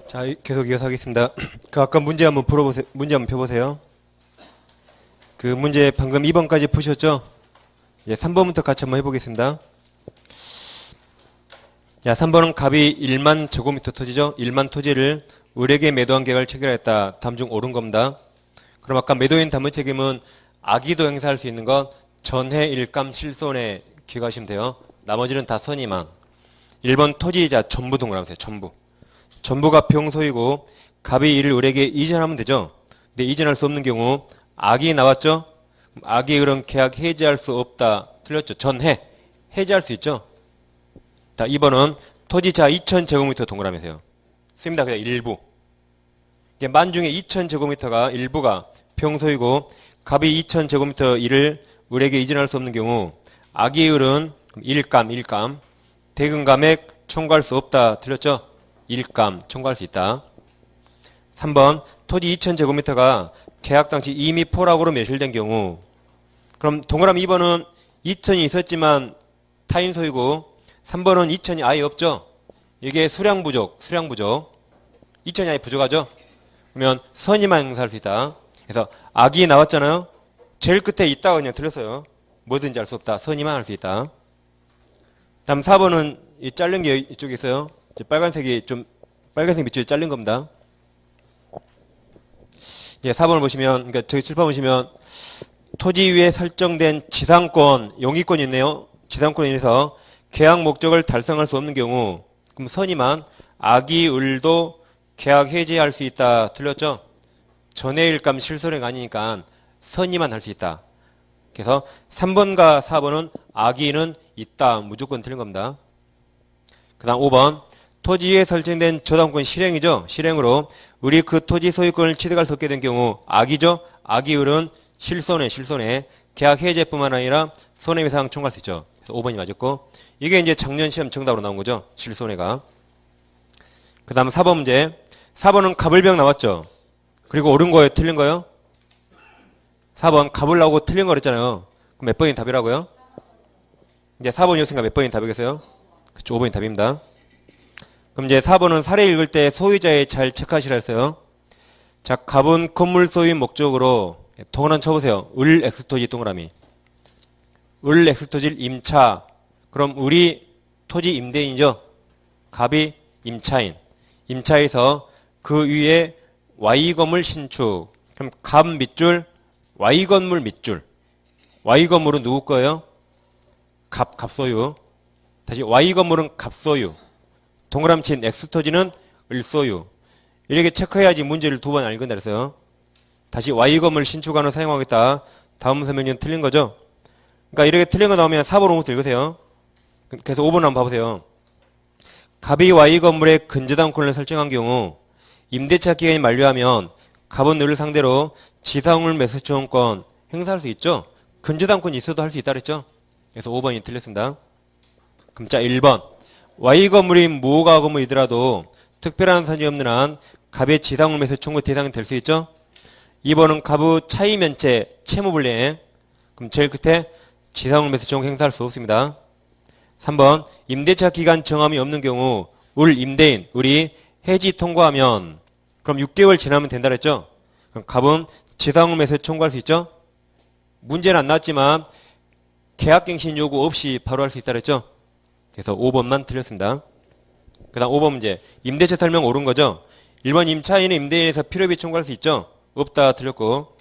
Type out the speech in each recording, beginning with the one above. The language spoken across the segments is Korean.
자, 계속 이어서 하겠습니다. 그 아까 문제 한번 풀어보세요. 문제 한번 펴보세요. 그 문제 방금 2번까지 푸셨죠? 이제 3번부터 같이 한번 해보겠습니다. 자, 3번은 갑이 1만 제곱미터 토지죠? 1만 토지를 을에게 매도한 계약을 체결했다. 다음 중 옳은 겁니다. 그럼 아까 매도인 담보 책임은 악의도 행사할 수 있는 건 전해 일감 실손에 기억하시면 돼요. 나머지는 다 선의만. 1번 토지이자 전부 동그라미세요. 전부. 전부가 평소이고 갑이 이를 을에게 이전하면 되죠. 근데 이전할 수 없는 경우 악이 나왔죠. 그럼 악의 을은 계약 해지할 수 없다. 틀렸죠. 전해. 해지할 수 있죠. 자, 2번은 토지자 2000제곱미터 동그라미세요. 씁니다. 그냥 일부. 이게 만 중에 2000제곱미터가 일부가 평소이고 갑이 2000제곱미터 이를 을에게 이전할 수 없는 경우 악의 을은 일감 대금감액 청구할 수 없다. 틀렸죠? 일감 청구할 수 있다. 3번 토지 2000제곱미터가 계약 당시 이미 포락으로 매실된 경우 그럼 동그라미 2번은 2000이 있었지만 타인 소유고 3번은 2000이 아예 없죠. 이게 수량 부족 2000이 아예 부족하죠. 그러면 선의만 행사할 수 있다. 그래서 악이 나왔잖아요. 제일 끝에 있다가 그냥 틀렸어요. 뭐든지 알 수 없다. 선의만 할 수 있다. 다음 4번은 이 잘린 게 이쪽에 있어요. 빨간색이 좀 빨간색 밑줄이 잘린 겁니다. 예, 4번을 보시면 그러니까 저기 칠판 보시면 토지 위에 설정된 지상권, 용의권이 있네요. 지상권에 인해서 계약 목적을 달성할 수 없는 경우 그럼 선의만 악의 을도 계약 해지할 수 있다. 틀렸죠? 전해일감 실손행 아니니까 선의만 할 수 있다. 그래서 3번과 4번은 악의는 있다. 무조건 틀린 겁니다. 그 다음 5번 토지에 설정된 저당권 실행이죠. 실행으로 을이 그 토지 소유권을 취득할 수 없게 된 경우 악의죠. 악의 을은 실손해 계약 해제뿐만 아니라 손해배상 청구할 수 있죠. 그래서 5번이 맞았고 이게 이제 작년 시험 정답으로 나온 거죠. 실손해가. 그 다음 4번 문제. 4번은 갑을병 나왔죠. 그리고 옳은 거예요? 틀린 거예요? 4번 갑을 나오고 틀린 거 그랬잖아요. 그럼 몇 번이 답이라고요? 이제 4번이었으니까 몇 번이 답이겠어요? 그쵸, 5번이 답입니다. 그럼 이제 4번은 사례 읽을 때 소유자에 잘 체크하시라 했어요. 자, 갑은 건물 소유 목적으로 동그라미 쳐보세요. 을 X토지 동그라미. 을 X토지를 임차. 그럼 우리 토지 임대인이죠. 갑이 임차인. 임차에서 그 위에 Y건물 신축. 그럼 갑 밑줄, Y건물 밑줄. Y건물은 누구 거예요? 갑 소유. 다시 Y건물은 갑 소유. 동그라미 친 X토지는 을 소유. 이렇게 체크해야지 문제를 두 번 알건다 그랬어요. 다시 Y건물 신축안을 사용하겠다. 다음 설명은 틀린 거죠. 그러니까 이렇게 틀린 거 나오면 4번 5부터 읽으세요. 그래서 5번 한번 봐보세요. 갑이 Y건물의 근저당권을 설정한 경우 임대차 기간이 만료하면 갑은 을을 상대로 지상물 매수청구권 행사할 수 있죠. 근저당권이 있어도 할 수 있다 그랬죠. 그래서 5번이 틀렸습니다. 그럼 자 1번 Y건물이 무허가 건물이더라도 특별한 사정이 없는 한 갑의 지상물 매수 청구 대상이 될 수 있죠. 2번은 갑의 차이 면체 채무불이행. 그럼 제일 끝에 지상물 매수 청구 행사할 수 없습니다. 3번 임대차 기간 정함이 없는 경우 을 임대인 을이 해지 통과하면 그럼 6개월 지나면 된다 그랬죠. 그럼 갑은 지상물 매수 청구할 수 있죠. 문제는 안 나왔지만 계약갱신 요구 없이 바로 할 수 있다 그랬죠. 그래서 5번만 틀렸습니다. 그 다음 5번 문제. 임대차 설명 옳은 거죠. 1번 임차인은 임대인에서 필요비 청구할 수 있죠. 없다 틀렸고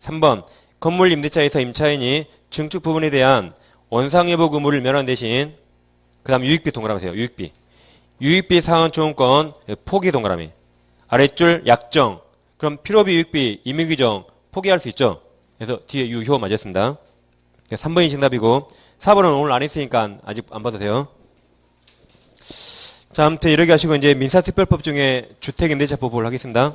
3번 건물 임대차에서 임차인이 증축 부분에 대한 원상회복 의무를 면한 대신 그 다음 유익비 동그라미세요. 유익비 상환 초용권 포기 동그라미. 아랫줄 약정. 그럼 필요비 유익비 임의규정 포기할 수 있죠. 그래서 뒤에 유효 맞았습니다. 3번이 정답이고 4번은 오늘 안 했으니까 아직 안 봐도 돼요. 자, 아무튼 이렇게 하시고 이제 민사특별법 중에 주택임대차법을 하겠습니다.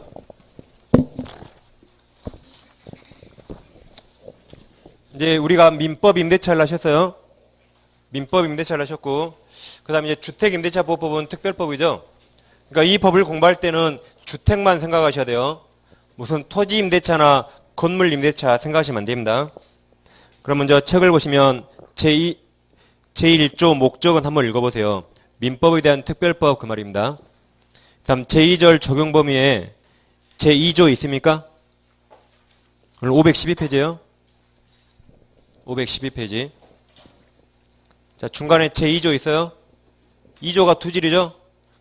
이제 우리가 민법 임대차를 하셨어요. 민법 임대차를 하셨고 그 다음에 이제 주택임대차법은 특별법이죠. 그러니까 이 법을 공부할 때는 주택만 생각하셔야 돼요. 무슨 토지 임대차나 건물 임대차 생각하시면 안 됩니다. 그럼 먼저 책을 보시면 제1조 목적은 한번 읽어보세요. 민법에 대한 특별법 그 말입니다. 다음 제2절 적용 범위에 제2조 있습니까? 오늘 512페이지예요. 512페이지. 자, 중간에 제2조 있어요. 2조가 두 줄이죠?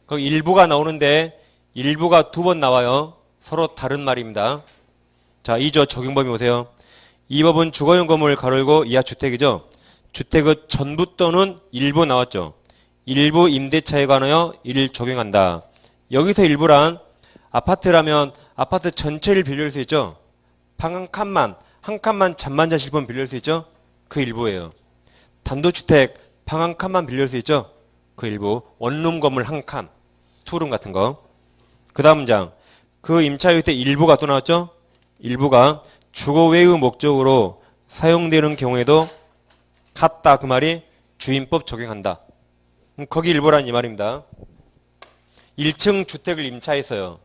거기 일부가 나오는데 일부가 두 번 나와요. 서로 다른 말입니다. 자, 2조 적용 범위 보세요. 이 법은 주거용 건물 가로열고 이하 주택이죠. 주택의 전부 또는 일부 나왔죠. 일부 임대차에 관하여 이를 적용한다. 여기서 일부란 아파트라면 아파트 전체를 빌릴 수 있죠. 방 한 칸만 잠만 자실 분 빌릴 수 있죠. 그 일부예요. 단독주택 방 한 칸만 빌릴 수 있죠. 그 일부. 원룸 건물 한 칸, 투룸 같은 거. 그 다음 문장. 그 임차유의 때 일부가 또 나왔죠. 일부가 주거 외의 목적으로 사용되는 경우에도 같다. 그 말이 주임법 적용한다. 거기 일부란 이 말입니다. 1층 주택을 임차했어요.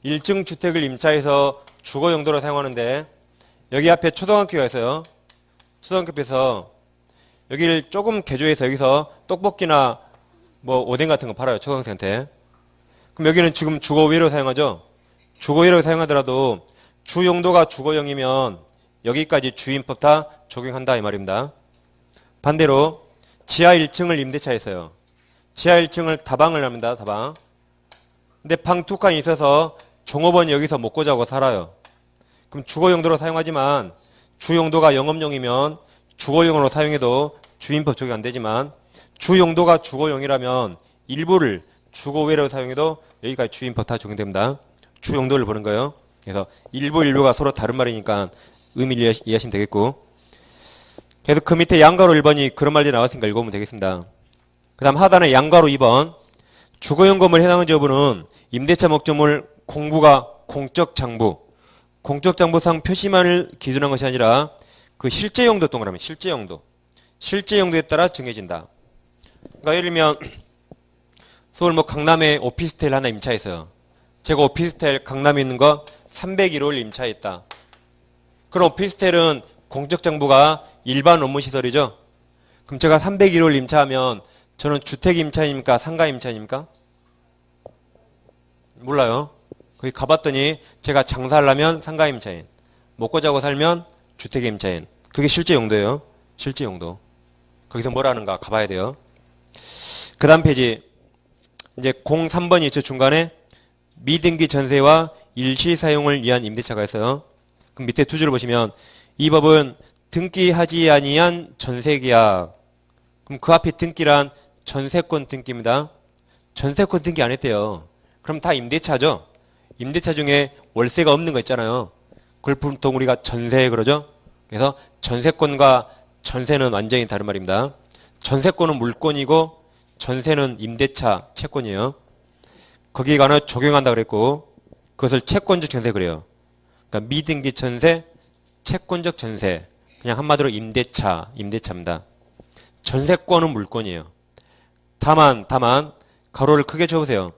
1층 주택을 임차해서 주거 용도로 사용하는데 여기 앞에 초등학교가 있어요. 초등학교 앞에서 여기를 조금 개조해서 여기서 떡볶이나 뭐 오뎅 같은 거 팔아요. 초등학생한테. 그럼 여기는 지금 주거위로 사용하죠. 주거위로 사용하더라도 주 용도가 주거용이면 여기까지 주임법 다 적용한다 이 말입니다. 반대로 지하 1층을 임대차했어요. 지하 1층을 다방을 합니다. 다방. 근데 방 두 칸이 있어서 종업원이 여기서 먹고 자고 살아요. 그럼 주거 용도로 사용하지만 주 용도가 영업용이면 주거용으로 사용해도 주임법 적용 안 되지만 주 용도가 주거용이라면 일부를 주거외로 사용해도 여기까지 주임법 다 적용됩니다. 주 용도를 보는 거예요. 그래서 일부가 서로 다른 말이니까 의미를 이해하시면 되겠고. 그래서 그 밑에 양가로 1번이 그런 말들이 나왔으니까 읽어보면 되겠습니다. 그 다음 하단에 양가로 2번. 주거용 건물 해당하는 여부는 임대차 목적물 공부가 공적 장부. 공적 장부상 표시만을 기준한 것이 아니라 그 실제 용도 동그라미 실제 용도. 실제 용도에 따라 정해진다. 그러니까 예를 들면 서울 뭐 강남에 오피스텔 하나 임차했어요. 제가 오피스텔 강남에 있는 거 301호를 임차했다. 그럼 오피스텔은 공적 장부가 일반 업무시설이죠. 그럼 제가 301호를 임차하면 저는 주택 임차입니까? 상가 임차입니까? 몰라요. 거기 가봤더니 제가 장사하려면 상가 임차인, 먹고 자고 살면 주택 임차인. 그게 실제 용도예요. 실제 용도. 거기서 뭐라는가 가봐야 돼요. 그 다음 페이지. 이제 03번이 있죠. 중간에 미등기 전세와 일시 사용을 위한 임대차가 있어요. 그럼 밑에 두 줄을 보시면 이 법은 등기하지 아니한 전세계약. 그럼 그 앞에 등기란 전세권 등기입니다. 전세권 등기 안 했대요. 그럼 다 임대차죠. 임대차 중에 월세가 없는 거 있잖아요. 그걸 보통 우리가 전세 그러죠. 그래서 전세권과 전세는 완전히 다른 말입니다. 전세권은 물권이고 전세는 임대차 채권이에요. 거기에 관해 적용한다 그랬고 그것을 채권적 전세 그래요. 그러니까 미등기 전세, 채권적 전세. 그냥 한마디로 임대차입니다. 전세권은 물권이에요. 다만 가로를 크게 쳐보세요.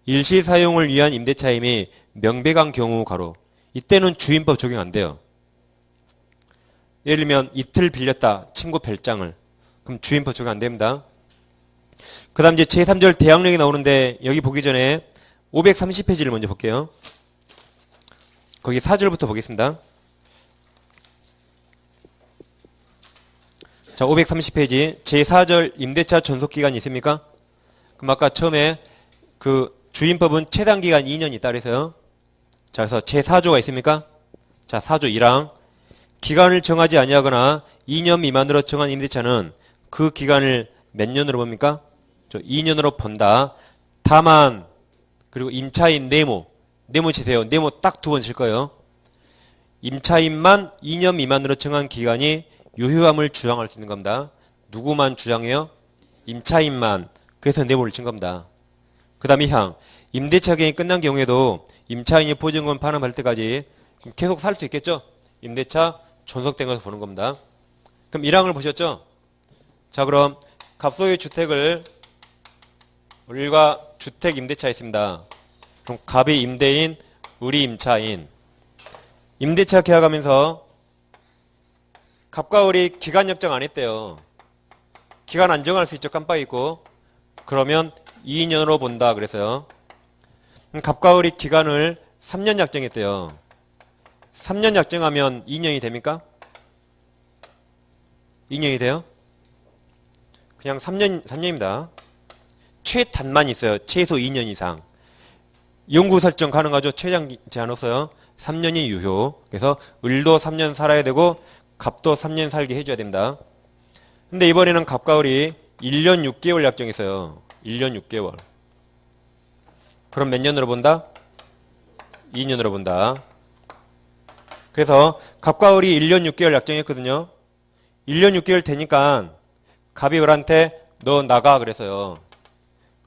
일시 사용을 위한 임대차임이 명백한 경우 가로. 이때는 주임법 적용 안 돼요. 예를 들면 이틀 빌렸다. 친구 별장을. 그럼 주임법 적용 안 됩니다. 그 다음 이제 제3절 대항력이 나오는데 여기 보기 전에 530페이지를 먼저 볼게요. 거기 4절부터 보겠습니다. 자, 530페이지 제4절 임대차 존속기간이 있습니까? 그럼 아까 처음에 그 주임법은 최단기간 2년 있다 그래서요. 자, 그래서 제4조가 있습니까? 자, 4조 1항 기간을 정하지 아니하거나 2년 미만으로 정한 임대차는 그 기간을 몇 년으로 봅니까? 2년으로 본다. 다만 그리고 임차인 네모 치세요. 네모 딱 두 번 칠 거예요. 임차인만 2년 미만으로 정한 기간이 유효함을 주장할 수 있는 겁니다. 누구만 주장해요? 임차인만. 그래서 네모를 친 겁니다. 그 다음 2항 임대차 기간이 끝난 경우에도 임차인이 보증금 반환할 때까지 계속 살 수 있겠죠? 임대차 존속된 것을 보는 겁니다. 그럼 1항을 보셨죠? 자, 그럼 갑소유의 주택을 우리가 주택 임대차 있습니다. 그럼 갑이 임대인, 을이 임차인. 임대차 계약하면서 갑과 을이 기간 약정 안 했대요. 기간 안 정할 수 있죠. 깜빡 잊고. 그러면 2년으로 본다 그래서요. 갑과 을이 기간을 3년 약정했대요. 3년 약정하면 2년이 됩니까? 2년이 돼요? 그냥 3년입니다. 최단만 있어요. 최소 2년 이상. 영구 설정 가능하죠. 최장 제한 없어요. 3년이 유효. 그래서 을도 3년 살아야 되고 갑도 3년 살게 해줘야 됩니다. 근데 이번에는 갑과 을이 1년 6개월 약정했어요. 1년 6개월. 그럼 몇 년으로 본다? 2년으로 본다. 그래서 갑과 을이 1년 6개월 약정했거든요. 1년 6개월 되니까 갑이 을한테 너 나가 그래서요.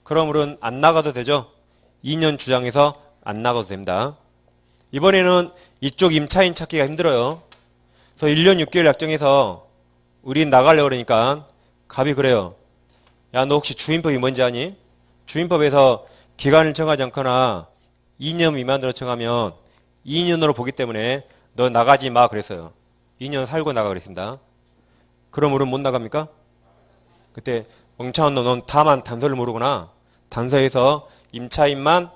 그럼 을은 안 나가도 되죠? 2년 주장해서 안 나가도 됩니다. 이번에는 이쪽 임차인 찾기가 힘들어요. 그래서 1년 6개월 약정해서 을이 나가려고 그러니까 갑이 그래요. 야, 너 혹시 주임법이 뭔지 아니? 주임법에서 기간을 정하지 않거나 2년 미만으로 정하면 2년으로 보기 때문에 너 나가지 마 그랬어요. 2년 살고 나가 그랬습니다. 그럼 을은 못 나갑니까? 그때 멍청한 놈은 다만 단서를 모르구나. 단서에서 임차인만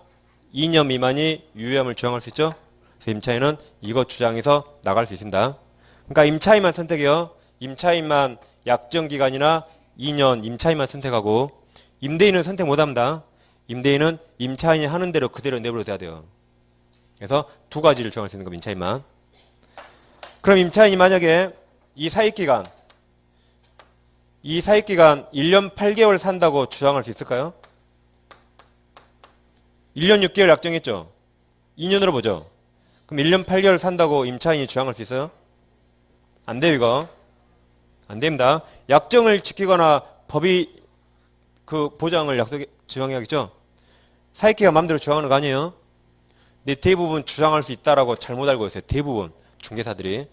2년 미만이 유효함을 주장할 수 있죠. 그래서 임차인은 이거 주장해서 나갈 수 있습니다. 그러니까 임차인만 선택해요. 임차인만 약정기간이나 2년 임차인만 선택하고 임대인은 선택 못합니다. 임대인은 임차인이 하는 대로 그대로 내버려 둬야 돼요. 그래서 두 가지를 주장할 수 있는 겁니다. 임차인만. 그럼 임차인이 만약에 이 사익기간 1년 8개월 산다고 주장할 수 있을까요? 1년 6개월 약정했죠? 2년으로 보죠. 그럼 1년 8개월 산다고 임차인이 주장할 수 있어요? 안 돼요, 이거. 안 됩니다. 약정을 지키거나 법이 그 보장을 주장해야겠죠? 사익기가 마음대로 주장하는 거 아니에요? 근데 대부분 주장할 수 있다라고 잘못 알고 있어요. 대부분 중개사들이.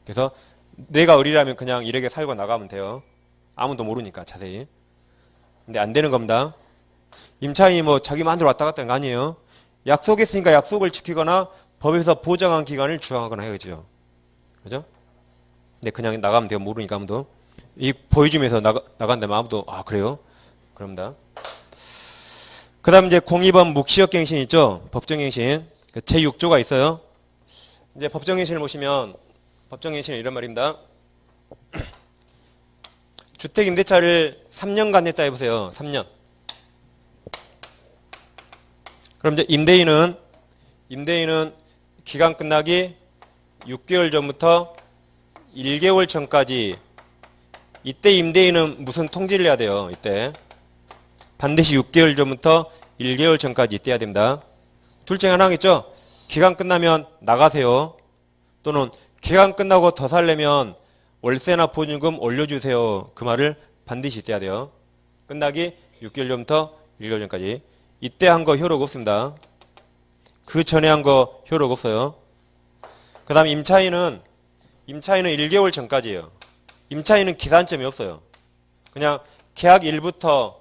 그래서 내가 을이라면 그냥 이렇게 살고 나가면 돼요. 아무도 모르니까 자세히. 근데 안 되는 겁니다. 임차인이 뭐 자기 마음대로 왔다 갔다 하는 거 아니에요. 약속했으니까 약속을 지키거나 법에서 보장한 기간을 주장하거나 해야죠. 그죠? 근데 그냥 나가면 돼요. 모르니까 아무도. 이 보여주면서 나간다면 아무도 그래요? 그럽니다. 그 다음 이제 02번 묵시역갱신 있죠? 법정갱신. 제6조가 있어요. 이제 법정갱신을 보시면 법정갱신은 이런 말입니다. 주택임대차를 3년간 냈다 해보세요. 3년. 그럼 이제 임대인은 기간 끝나기 6개월 전부터 1개월 전까지 이때 임대인은 무슨 통지를 해야 돼요. 이때 반드시 6개월 전부터 1개월 전까지 이때 해야 됩니다. 둘 중에 하나겠죠. 기간 끝나면 나가세요. 또는 기간 끝나고 더 살려면 월세나 보증금 올려주세요. 그 말을 반드시 이때 해야 돼요. 끝나기 6개월 전부터 1개월 전까지. 이때 한 거 효력 없습니다. 그 전에 한 거 효력 없어요. 그 다음 임차인은 1개월 전까지예요. 임차인은 기산점이 없어요. 그냥 계약 일부터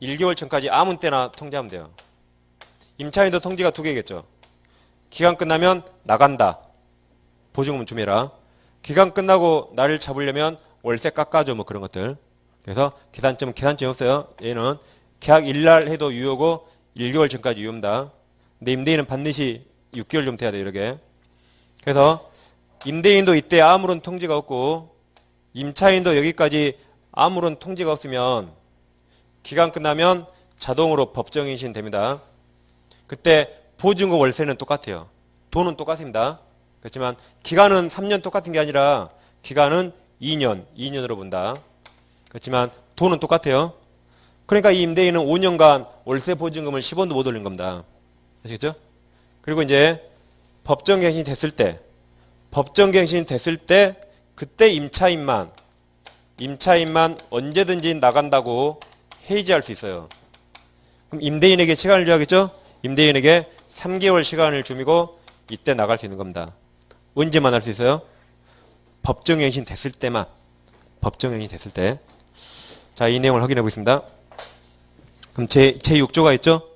1개월 전까지 아무 때나 통지하면 돼요. 임차인도 통지가 두 개겠죠. 기간 끝나면 나간다. 보증금 주매라. 기간 끝나고 나를 잡으려면 월세 깎아줘 뭐 그런 것들. 그래서 기산점은 기산점이 없어요. 얘는 계약 일날 해도 유효고 1개월 전까지 유효입니다. 근데 임대인은 반드시 6개월 좀 돼야 돼요. 이렇게. 그래서 임대인도 이때 아무런 통지가 없고 임차인도 여기까지 아무런 통지가 없으면 기간 끝나면 자동으로 법정인신 됩니다. 그때 보증금 월세는 똑같아요. 돈은 똑같습니다. 그렇지만 기간은 3년 똑같은 게 아니라 기간은 2년으로 본다. 그렇지만 돈은 똑같아요. 그러니까 이 임대인은 5년간 월세 보증금을 10원도 못 올린 겁니다. 아시겠죠? 그리고 이제 법정갱신이 됐을 때 그때 임차인만 언제든지 나간다고 해지할 수 있어요. 그럼 임대인에게 시간을 줘야겠죠? 임대인에게 3개월 시간을 주미고 이때 나갈 수 있는 겁니다. 언제만 할 수 있어요? 법정갱신 됐을 때만. 법정갱신 됐을 때. 자, 이 내용을 확인해 보겠습니다. 그럼 제6조가 있죠?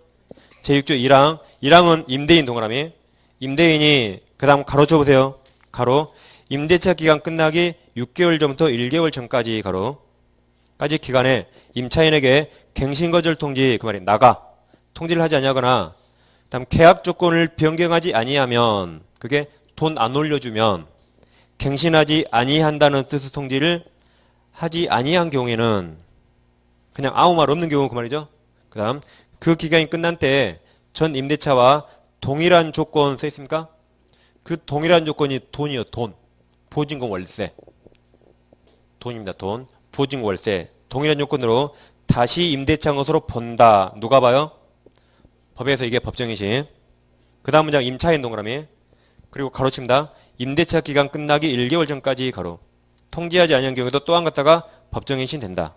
제6조 1항. 1항은 임대인 동그라미. 임대인이 그 다음 가로 쳐보세요. 가로. 임대차 기간 끝나기 6개월 전부터 1개월 전까지 가로. 까지 기간에 임차인에게 갱신거절 통지 그 말이 나가. 통지를 하지 아니하거나 다음 계약 조건을 변경하지 아니하면 그게 돈 안 올려주면 갱신하지 아니한다는 뜻의 통지를 하지 아니한 경우에는 그냥 아무 말 없는 경우 그 말이죠. 그 다음 그 기간이 끝난 때 전 임대차와 동일한 조건 써 있습니까? 그 동일한 조건이 돈이요. 돈. 보증금 월세. 돈입니다. 돈. 보증금 월세. 동일한 조건으로 다시 임대차 것으로 본다. 누가 봐요? 법에서 이게 법정이지. 그 다음 문장 임차인 동그라미. 그리고 가로칩니다. 임대차 기간 끝나기 1개월 전까지 가로. 통지하지 않은 경우에도 또 한 갖다가 법정인신 된다.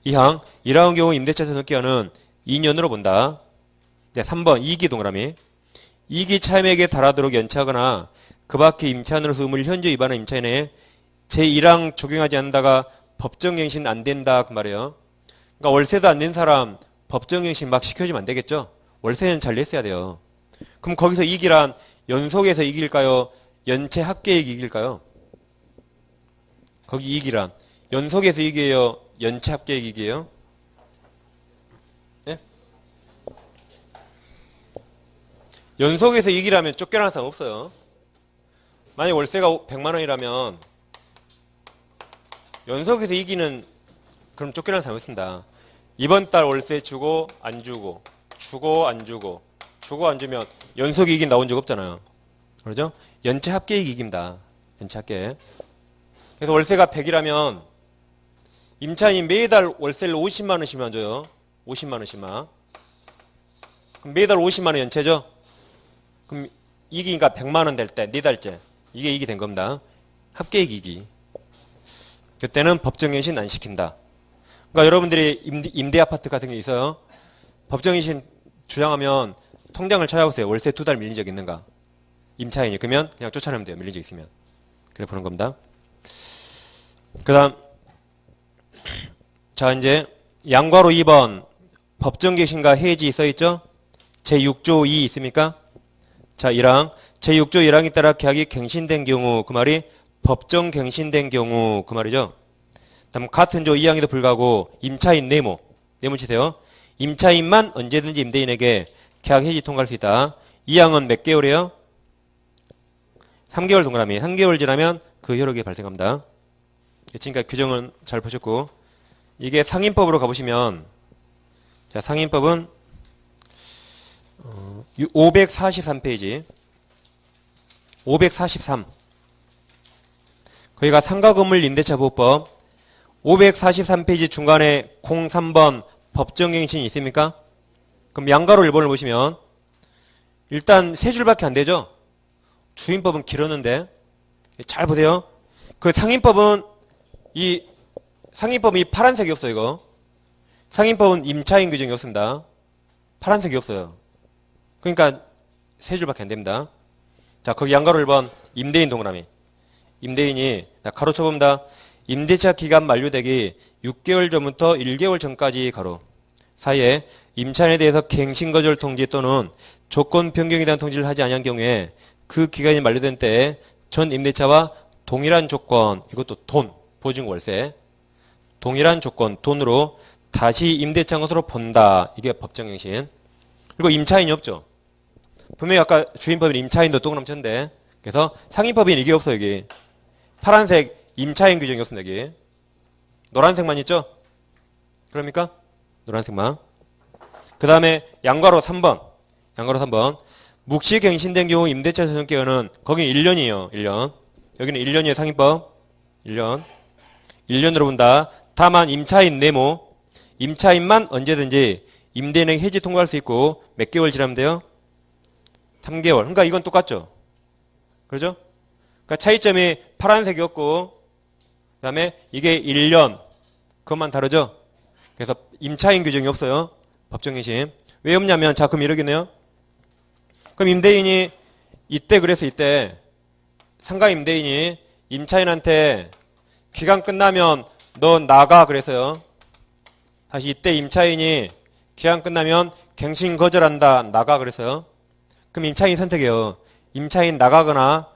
이항 이러한 경우 임대차 전환기간은 2년으로 본다. 네, 3번 2기 동그라미. 2기 차임액에 달하도록 연체하거나 그 밖에 임차인으로서 의무를 현재 위반한 임차인에 제1항 적용하지 않는다가 법정갱신 안 된다 그 말이에요. 그러니까 월세도 안 낸 사람 법정갱신 막 시켜주면 안 되겠죠. 월세는 잘 냈어야 돼요. 그럼 거기서 이기란 연속해서 이길까요? 연체 합계액 이길까요? 거기 이기란 연속해서 이겨요? 연체 합계액 이겨요? 네? 연속해서 이기라면 쫓겨나는 사람 없어요. 만약 월세가 100만 원이라면 연속해서 이기는 그럼 쫓겨나는 사람 없습니다. 이번 달 월세 주고 안 주고 주고 안 주고 주고 안 주면 연속 이익이 나온 적 없잖아요. 그러죠? 연체 합계액 이깁니다. 연체 합계액. 그래서 월세가 100이라면 임차인이 매달 월세를 50만 원씩만 줘요. 50만 원씩만. 그럼 매달 50만 원 연체죠? 그럼 이기니까 100만 원 될 때 4달째. 이게 이익이 된 겁니다. 합계액 이익이. 그때는 법정갱신 안 시킨다. 그러니까 여러분들이 임대 아파트 같은 게 있어요. 법정갱신 주장하면 통장을 찾아보세요. 월세 2달 밀린 적 있는가? 임차인이. 그러면 그냥 쫓아내면 돼요. 밀린 적 있으면. 그래 보는 겁니다. 그 다음 자 이제 양괄호 2번 법정갱신과 해지 써있죠? 제6조 2 있습니까? 자 1항 제6조 1항에 따라 계약이 갱신된 경우 그 말이 법정 갱신된 경우 그 말이죠. 다음 같은 조 2항에도 불구하고 임차인 네모 치세요. 임차인만 언제든지 임대인에게 계약 해지 통과할 수 있다. 2항은 몇 개월이에요? 3개월 동그라미. 3개월 지나면 그 효력이 발생합니다. 지금까지 규정은 잘 보셨고 이게 상인법으로 가보시면 자 상인법은 543페이지 543 거기가 상가건물 임대차 보호법 543페이지 중간에 03번 법정갱신이 있습니까? 그럼 양가로 1번을 보시면 일단 세 줄밖에 안 되죠? 주임법은 길었는데 잘 보세요. 그 상인법은 이 파란색이 없어요. 이거 상인법은 임차인 규정이 없습니다. 파란색이 없어요. 그러니까 세 줄밖에 안 됩니다. 자 거기 양가로 1번 임대인 동그라미. 임대인이 가로 쳐봅니다. 임대차 기간 만료되기 6개월 전부터 1개월 전까지 가로 사이에 임차인에 대해서 갱신거절 통지 또는 조건 변경에 대한 통지를 하지 아니한 경우에 그 기간이 만료된 때에 전 임대차와 동일한 조건 이것도 돈 보증 월세 동일한 조건 돈으로 다시 임대차 것으로 본다. 이게 법정갱신. 그리고 임차인이 없죠. 분명히 아까 주임법인 임차인도 동그라미 쳤는데 그래서 상인법인 이게 없어요. 여기 파란색 임차인 규정이 없습니다. 여기 노란색만 있죠. 그럽니까? 노란색만. 그 다음에 양괄호 3번 묵시 갱신된 경우 임대차 전환기간은 거긴 1년이에요. 1년. 여기는 1년이에요. 상인법 1년으로 본다. 다만 임차인 네모 임차인만 언제든지 임대인에게 해지 통과할 수 있고 몇 개월 지나면 돼요? 3개월. 그러니까 이건 똑같죠. 그렇죠? 그러니까 차이점이 파란색이었고 그 다음에 이게 1년 그것만 다르죠. 그래서 임차인 규정이 없어요. 법정갱신. 왜 없냐면 자 그럼 이러겠네요. 그럼 임대인이 이때 상가 임대인이 임차인한테 기간 끝나면 너 나가 그래서요. 다시 이때 임차인이 기간 끝나면 갱신 거절한다 나가 그래서요. 그럼 임차인 선택해요. 임차인 나가거나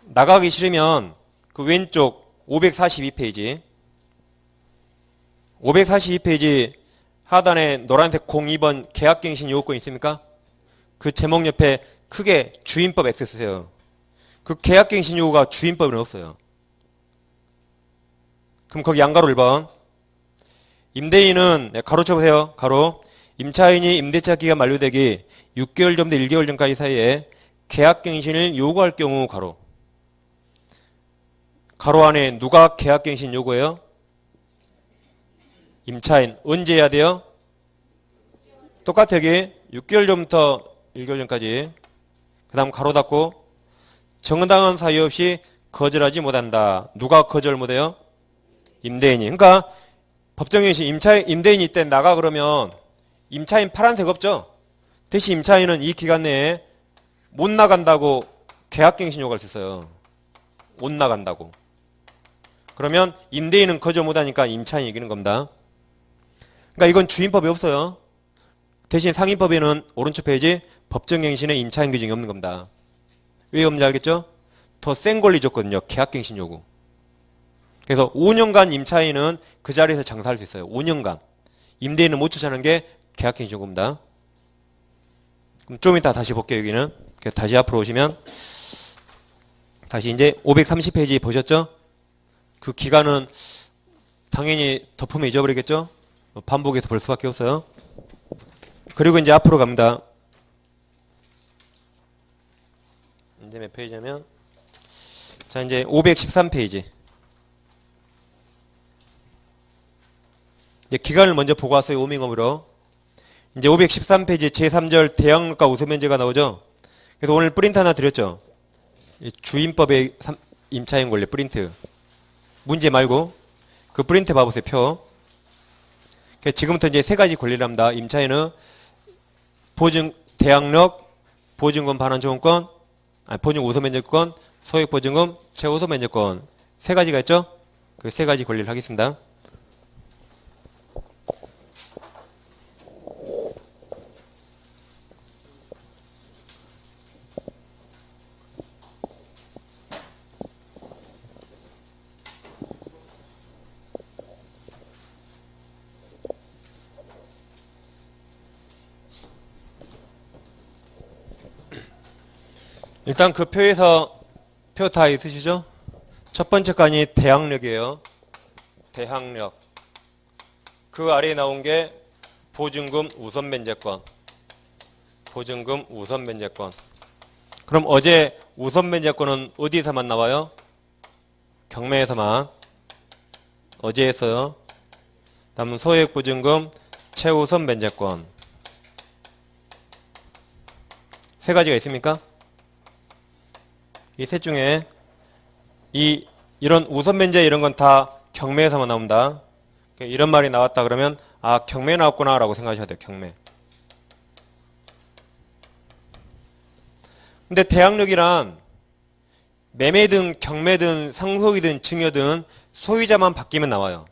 나가기 싫으면 그 왼쪽 542페이지 하단에 노란색 02번 계약갱신 요구권 있습니까? 그 제목 옆에 크게 주임법 X 쓰세요. 그 계약갱신 요구가 주임법에 없어요. 그럼 거기 양가로 1번. 임대인은 가로 쳐보세요. 가로. 임차인이 임대차 기간 만료되기 6개월 전부터 1개월 전까지 사이에 계약갱신을 요구할 경우 가로. 가로 안에 누가 계약갱신 요구해요? 임차인. 언제 해야 돼요? 똑같아 여기 6개월 전부터 1개월 전까지. 그 다음 가로 닫고 정당한 사유 없이 거절하지 못한다. 누가 거절 못해요? 임대인이. 그러니까 법정갱신 임대인이 이때 나가 그러면 임차인 파란색 없죠? 대신 임차인은 이 기간 내에 못 나간다고 계약갱신 요구할 수 있어요. 못 나간다고. 그러면 임대인은 거절 못하니까 임차인이 이기는 겁니다. 그러니까 이건 주임법이 없어요. 대신 상임법에는 오른쪽 페이지 법정갱신에 임차인 규정이 없는 겁니다. 왜 없는지 알겠죠? 더 센 권리 줬거든요. 계약갱신 요구. 그래서 5년간 임차인은 그 자리에서 장사할 수 있어요. 5년간. 임대인은 못 주차하는 게 계약갱신 요구입니다. 그럼 좀 이따 다시 볼게요. 여기는. 그래서 다시 앞으로 오시면 다시 이제 530페이지 보셨죠? 그 기간은 당연히 덮으면 잊어버리겠죠? 반복해서 볼 수밖에 없어요. 그리고 이제 앞으로 갑니다. 이제 몇 페이지냐면 자 이제 513페이지. 이제 기간을 먼저 보고 왔어요. 오밍업으로. 이제 513페이지 제3절 대항력과 우선면제가 나오죠. 그래서 오늘 프린트 하나 드렸죠. 주임법의 임차인 권리 프린트. 문제 말고 그 프린트 봐보세요. 표. 지금부터 이제 세 가지 권리를 합니다. 임차인은 보증 대항력, 보증금 반환 조건권, 보증 우선 면제권, 소액 보증금, 최우선 면제권 세 가지가 있죠. 그 세 가지 권리를 하겠습니다. 일단 그 표에서 표 다 있으시죠? 첫 번째 칸이 대항력이에요. 대항력. 그 아래에 나온 게 보증금 우선 면제권. 보증금 우선 면제권. 그럼 어제 우선 면제권은 어디에서만 나와요? 경매에서만. 어제 했어요. 다음은 소액 보증금 최우선 면제권. 세 가지가 있습니까? 이 셋 중에 이런 우선 면제 이런 건 다 경매에서만 나온다. 이런 말이 나왔다 그러면 아 경매 나왔구나 라고 생각하셔야 돼요. 경매. 근데 대항력이란 매매든 경매든 상속이든 증여든 소유자만 바뀌면 나와요.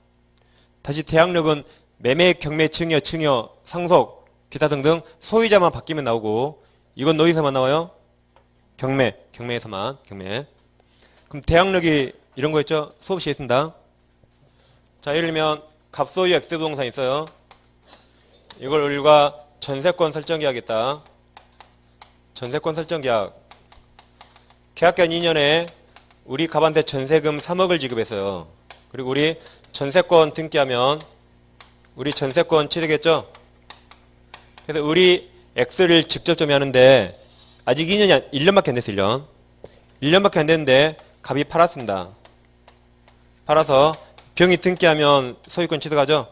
다시 대항력은 매매, 경매, 증여, 상속, 기타 등등 소유자만 바뀌면 나오고 이건 어디서만 나와요? 경매에서만. 경매. 그럼 대항력이 이런 거 있죠? 수업 시에 있습니다. 자, 예를 들면 갑소유 X부동산 있어요. 이걸 우리가 전세권 설정계약 있다. 전세권 설정계약. 계약기간 2년에 우리 갑한테 전세금 3억을 지급했어요. 그리고 우리 전세권 등기하면 우리 전세권 취득했죠? 그래서 우리 X를 직접 점유하는데 아직 2년이 1년밖에 안 됐어요. 1년. 1년밖에 안 됐는데 갑이 팔았습니다. 팔아서 병이 등기하면 소유권 취득하죠?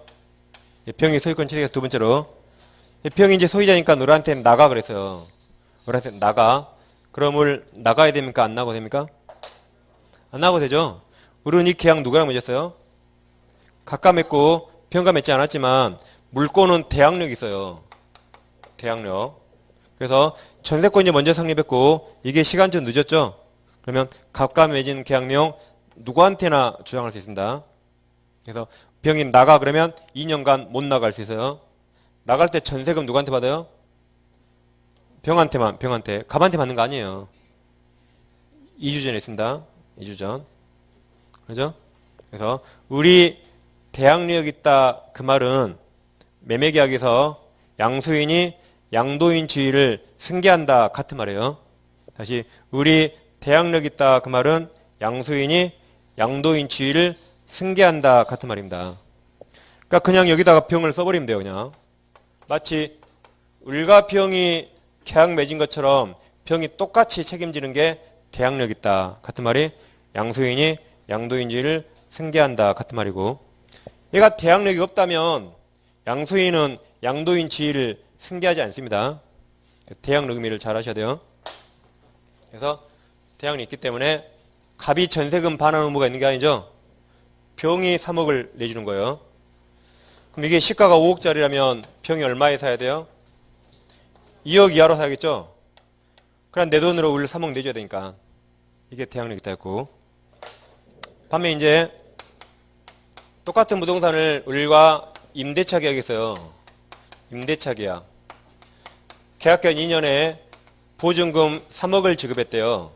병이 소유권 취득해서 두 번째로. 병이 이제 소유자니까 너한테 나가 그랬어요. 너한테 나가. 그러면 나가야 됩니까? 안 나가도 됩니까? 안 나가도 되죠? 우리는 이 계약 누구랑 맺었어요? 각각 맺고 병과 맺지 않았지만 물권은 대항력이 있어요. 대항력. 그래서 전세권이 먼저 상립했고 이게 시간적 늦었죠? 그러면 갑과 맺은 계약 내용 누구한테나 주장할 수 있습니다. 그래서 병이 나가 그러면 2년간 못 나갈 수 있어요. 나갈 때 전세금 누구한테 받아요? 병한테만, 병한테. 갑한테 받는 거 아니에요. 2주 전에 있습니다. 2주 전. 그죠? 그래서 우리 대항력 있다 그 말은 매매계약에서 양수인이 양도인 지위를 승계한다 같은 말이에요. 다시 우리 대항력 있다 그 말은 양수인이 양도인 지위를 승계한다 같은 말입니다. 그러니까 그냥 여기다가 병을 써버리면 돼요. 그냥 마치 을과 병이 계약 맺은 것처럼 병이 똑같이 책임지는 게 대항력 있다 같은 말이 양수인이 양도인 지위를 승계한다 같은 말이고, 얘가 대항력이 없다면 양수인은 양도인 지위를 승계하지 않습니다. 대항력 의미를 잘 하셔야 돼요. 그래서 대항력이 있기 때문에 갑이 전세금 반환 의무가 있는 게 아니죠. 병이 3억을 내주는 거예요. 그럼 이게 시가가 5억짜리라면 병이 얼마에 사야 돼요? 2억 이하로 사야겠죠. 그럼 내 돈으로 을 3억 내줘야 되니까 이게 대항력이 있다 했고, 반면 이제 똑같은 부동산을 을과 임대차 계약했어요. 임대차 계약. 계약기간 2년에 보증금 3억을 지급했대요.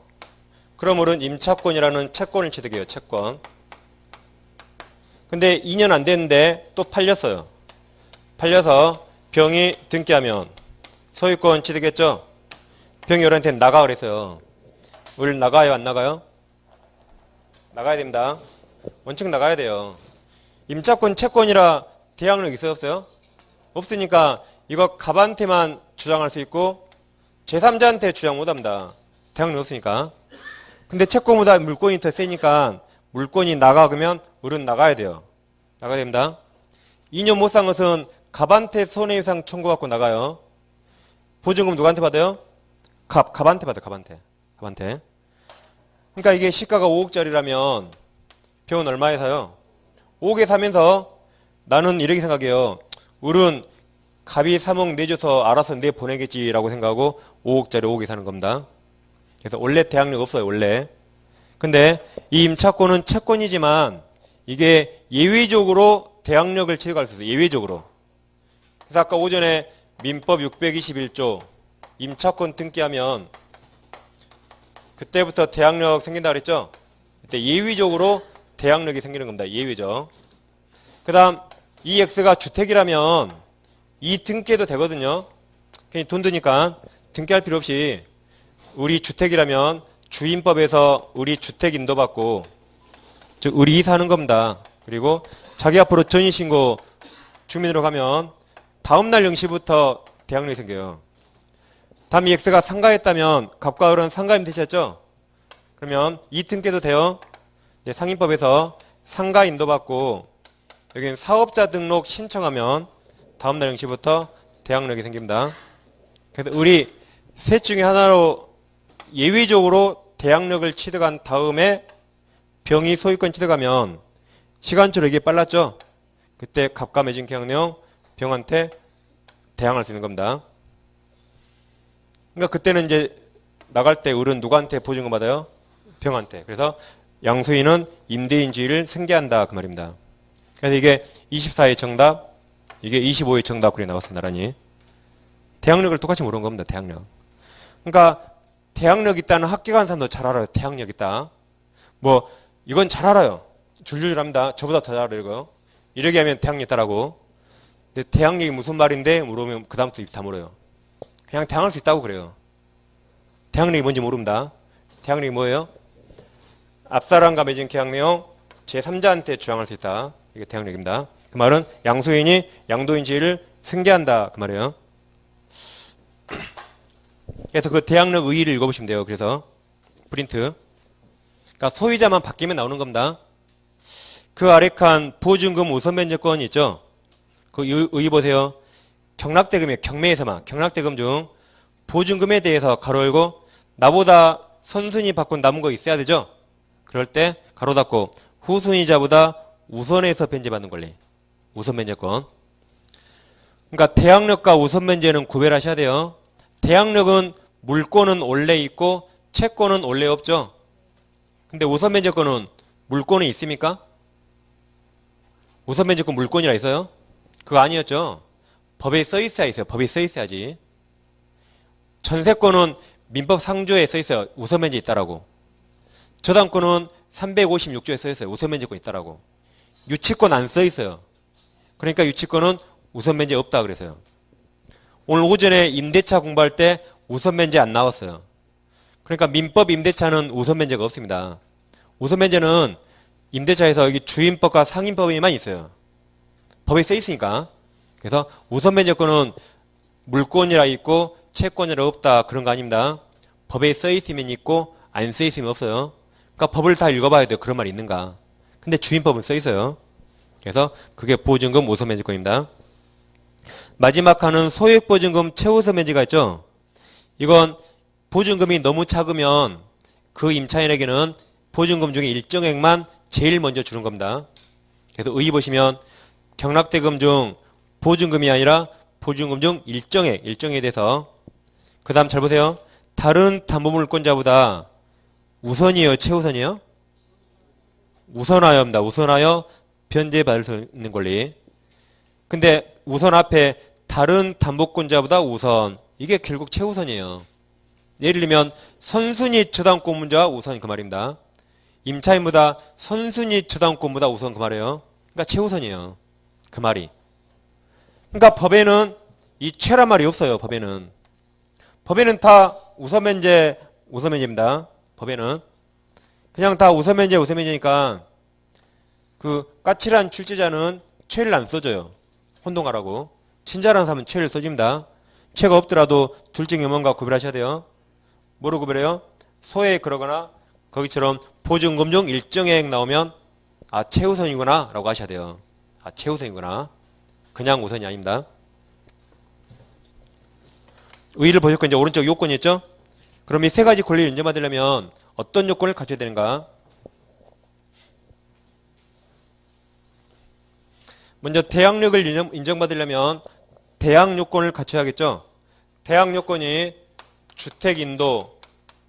그럼 을은 임차권이라는 채권을 취득해요. 채권. 근데 2년 안 됐는데 또 팔렸어요. 팔려서 병이 등기하면 소유권 취득했죠. 병이 을한테 나가 그랬어요. 을 나가요 안 나가요? 나가야 됩니다. 원칙 나가야 돼요. 임차권 채권이라 대항력 있었어요? 없으니까 이거 갑한테만 주장할 수 있고 제3자한테 주장 못합니다. 대항력 없으니까. 근데 채권보다 물권이 더 세니까 물권이 나가 그러면 을은 나가야 돼요. 나가야 됩니다. 2년 못 산 것은 갑한테 손해배상 청구받고 나가요. 보증금 누구한테 받아요? 갑한테 받아요. 갑한테. 그러니까 이게 시가가 5억짜리라면 병은 얼마에 사요? 5억에 사면서 나는 이렇게 생각해요. 을은 갑이 3억 내줘서 알아서 내보내겠지라고 생각하고 5억짜리 5억에 사는 겁니다. 그래서 원래 대항력 없어요. 원래. 근데 이 임차권은 채권이지만 이게 예외적으로 대항력을 취득할 수 있어요. 예외적으로. 그래서 아까 오전에 민법 621조 임차권 등기하면 그때부터 대항력 생긴다 그랬죠? 그때 예외적으로 대항력이 생기는 겁니다. 예외적. 그 다음 이 X가 주택이라면 이 등기해도 되거든요. 괜히 돈 드니까 등기할 필요 없이 우리 주택이라면 주임법에서 우리 주택 인도받고 즉 우리 이사하는 겁니다. 그리고 자기 앞으로 전입신고 주민으로 가면 다음날 0시부터 대항력이 생겨요. 다음 이 X가 상가했다면 갑과 을은 상가임 되셨죠? 그러면 이 등기도 돼요. 상인법에서 상가 인도받고 여기는 사업자 등록 신청하면 다음날 0시부터 대항력이 생깁니다. 그래서 우리 셋 중에 하나로 예외적으로 대항력을 취득한 다음에 병이 소유권 취득하면 시간적으로 이게 빨랐죠? 그때 갑과 맺은 계약 내용 병한테 대항할 수 있는 겁니다. 그러니까 그때는 이제 나갈 때 을은 누구한테 보증금 받아요? 병한테. 그래서 양수인은 임대인 지위를 승계한다 그 말입니다. 그래서 이게 24의 정답, 이게 25의 정답 그래 나왔어요. 나란히. 대항력을 똑같이 모르는 겁니다. 대항력. 그러니까 대항력 있다는 학교 간 사람도 잘 알아요. 대항력 있다. 뭐 이건 잘 알아요. 줄줄 합니다. 저보다 더 잘 알아요. 이렇게 하면 대항력 있다라고. 근데 대항력이 무슨 말인데 물으면 그 다음부터 입 다물어요. 그냥 대항할 수 있다고 그래요. 대항력이 뭔지 모릅니다. 대항력이 뭐예요? 앞사람과 맺은 계약 내용 제3자한테 주장할 수 있다. 이게 대항력입니다. 그 말은 양수인이 양도인 지위를 승계한다 그 말이에요. 그래서 그 대항력 의의를 읽어보시면 돼요. 그래서 프린트. 그러니까 소유자만 바뀌면 나오는 겁니다. 그 아래 칸 보증금 우선 면제권 있죠? 그 의의 보세요. 경락대금이에요. 경매에서만. 경락대금 중 보증금에 대해서 가로 열고 나보다 선순위 받고 남은 거 있어야 되죠? 그럴 때 가로 닫고 후순위자보다 우선해서 변제받는 권리. 우선 면제권. 그러니까 대항력과 우선 면제는 구별하셔야 돼요. 대항력은 물권은 원래 있고 채권은 원래 없죠. 근데 우선 면제권은 물권이 있습니까? 우선 면제권 물권이라 있어요? 그거 아니었죠. 법에 써 있어야 있어요. 법에 써 있어야지. 전세권은 민법 상조에 써 있어요. 우선 면제 있다라고. 저당권은 356조에 써 있어요. 우선 면제권 있다라고. 유치권 안 써 있어요. 그러니까 유치권은 우선 면제 없다 그래서요. 오늘 오전에 임대차 공부할 때 우선 면제 안 나왔어요. 그러니까 민법 임대차는 우선 면제가 없습니다. 우선 면제는 임대차에서 여기 주임법과 상임법에만 있어요. 법에 써 있으니까. 그래서 우선 면제권은 물권이라 있고 채권이라 없다 그런 거 아닙니다. 법에 써 있으면 있고 안 써 있으면 없어요. 그러니까 법을 다 읽어봐야 돼요. 그런 말이 있는가. 근데 주임법은 써 있어요. 그래서 그게 보증금 우선 면제권입니다. 마지막 하는 소액보증금 최우선 면제가 있죠. 이건 보증금이 너무 작으면 그 임차인에게는 보증금 중에 일정액만 제일 먼저 주는 겁니다. 그래서 의의 보시면 경락대금 중 보증금이 아니라 보증금 중 일정액에 대해서 그 다음 잘 보세요. 다른 담보물권자보다 우선이에요? 최우선이에요? 우선하여입니다. 우선하여 변제받을 수 있는 권리. 근데 우선 앞에 다른 담보권자보다 우선 이게 결국 최우선이에요. 예를 들면 선순위 저당권자가 우선 그 말입니다. 임차인보다 선순위 저당권보다 우선 그 말이에요. 그러니까 최우선이에요. 그 말이. 그러니까 법에는 이 최란 말이 없어요. 법에는 다 우선면제입니다. 법에는 그냥 다 우선면제니까 그 까칠한 출제자는 최를 안 써줘요. 혼동하라고. 친절한 사람은 최를 써줍니다. 최가 없더라도 둘 중에 뭔가 구별하셔야 돼요. 뭐로 구별해요? 소액 그러거나 거기처럼 보증금 중 일정액 나오면 아 최우선이구나 라고 하셔야 돼요. 아 최우선이구나. 그냥 우선이 아닙니다. 의의를 보셨고 이제 오른쪽 요건이 있죠? 그럼 이 세 가지 권리를 인정받으려면 어떤 요건을 갖춰야 되는가? 먼저 대항력을 인정받으려면 대항 요건을 갖춰야겠죠? 대항 요건이 주택 인도,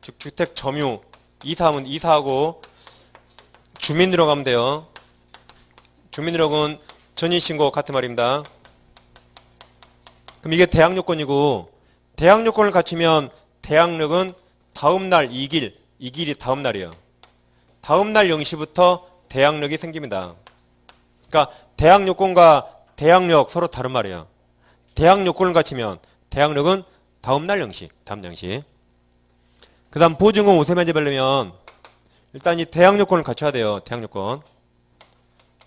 즉 주택 점유, 이사하면 이사하고 주민 들어가면 돼요. 주민 들어가면 전입신고 같은 말입니다. 그럼 이게 대항 요건이고 대항 요건을 갖추면 대항력은 다음날 2길이 다음날이에요. 다음날 0시부터 대항력이 생깁니다. 그러니까 대항 요건과 대항력 서로 다른 말이에요. 대항 요건을 갖추면 대항력은 다음날 0시, 다음 0시. 그 다음 보증금 우선면제 받으려면 일단 이 대항 요건을 갖춰야 돼요. 대항 요건.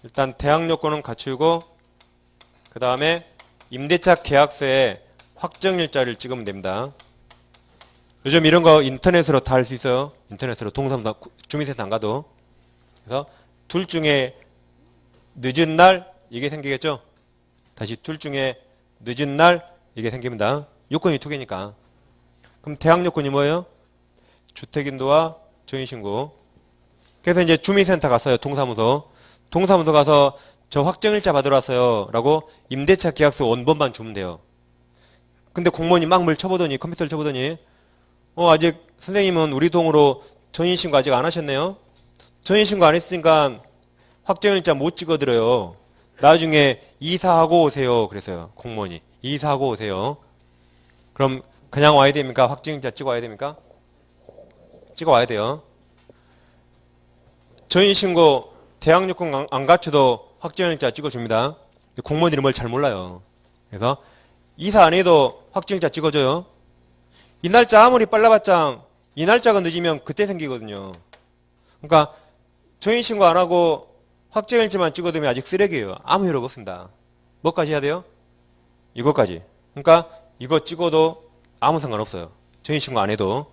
일단 대항 요건은 갖추고 그 다음에 임대차 계약서에 확정일자를 찍으면 됩니다. 요즘 이런 거 인터넷으로 다 할 수 있어요. 인터넷으로 동사무소 주민센터 안 가도. 그래서 둘 중에 늦은 날 이게 생기겠죠. 다시 둘 중에 늦은 날 이게 생깁니다. 요건이 두 개니까. 그럼 대항 요건이 뭐예요? 주택인도와 전입신고. 그래서 이제 주민센터 갔어요. 동사무소 가서 저 확정일자 받으러 왔어요 라고 임대차 계약서 원본만 주면 돼요. 근데 공무원이 막 뭘 쳐보더니 컴퓨터를 쳐보더니 아직 선생님은 우리 동으로 전입신고 아직 안 하셨네요. 전입신고 안 했으니까 확정일자 못 찍어드려요. 나중에 이사하고 오세요. 그랬어요. 공무원이. 이사하고 오세요. 그럼 그냥 와야 됩니까? 확정일자 찍어 와야 됩니까? 찍어 와야 돼요. 전입신고 대항요건 안 갖춰도 확정일자 찍어줍니다. 공무원들이 뭘 잘 몰라요. 그래서 이사 안 해도 확정일자 찍어줘요. 이 날짜 아무리 빨라봤자 이 날짜가 늦으면 그때 생기거든요. 그러니까 전입신고 안 하고 확정일자만 찍어두면 아직 쓰레기예요. 아무 효력 없습니다. 뭐까지 해야 돼요? 이거까지. 그러니까 이거 찍어도 아무 상관없어요. 전입신고 안 해도.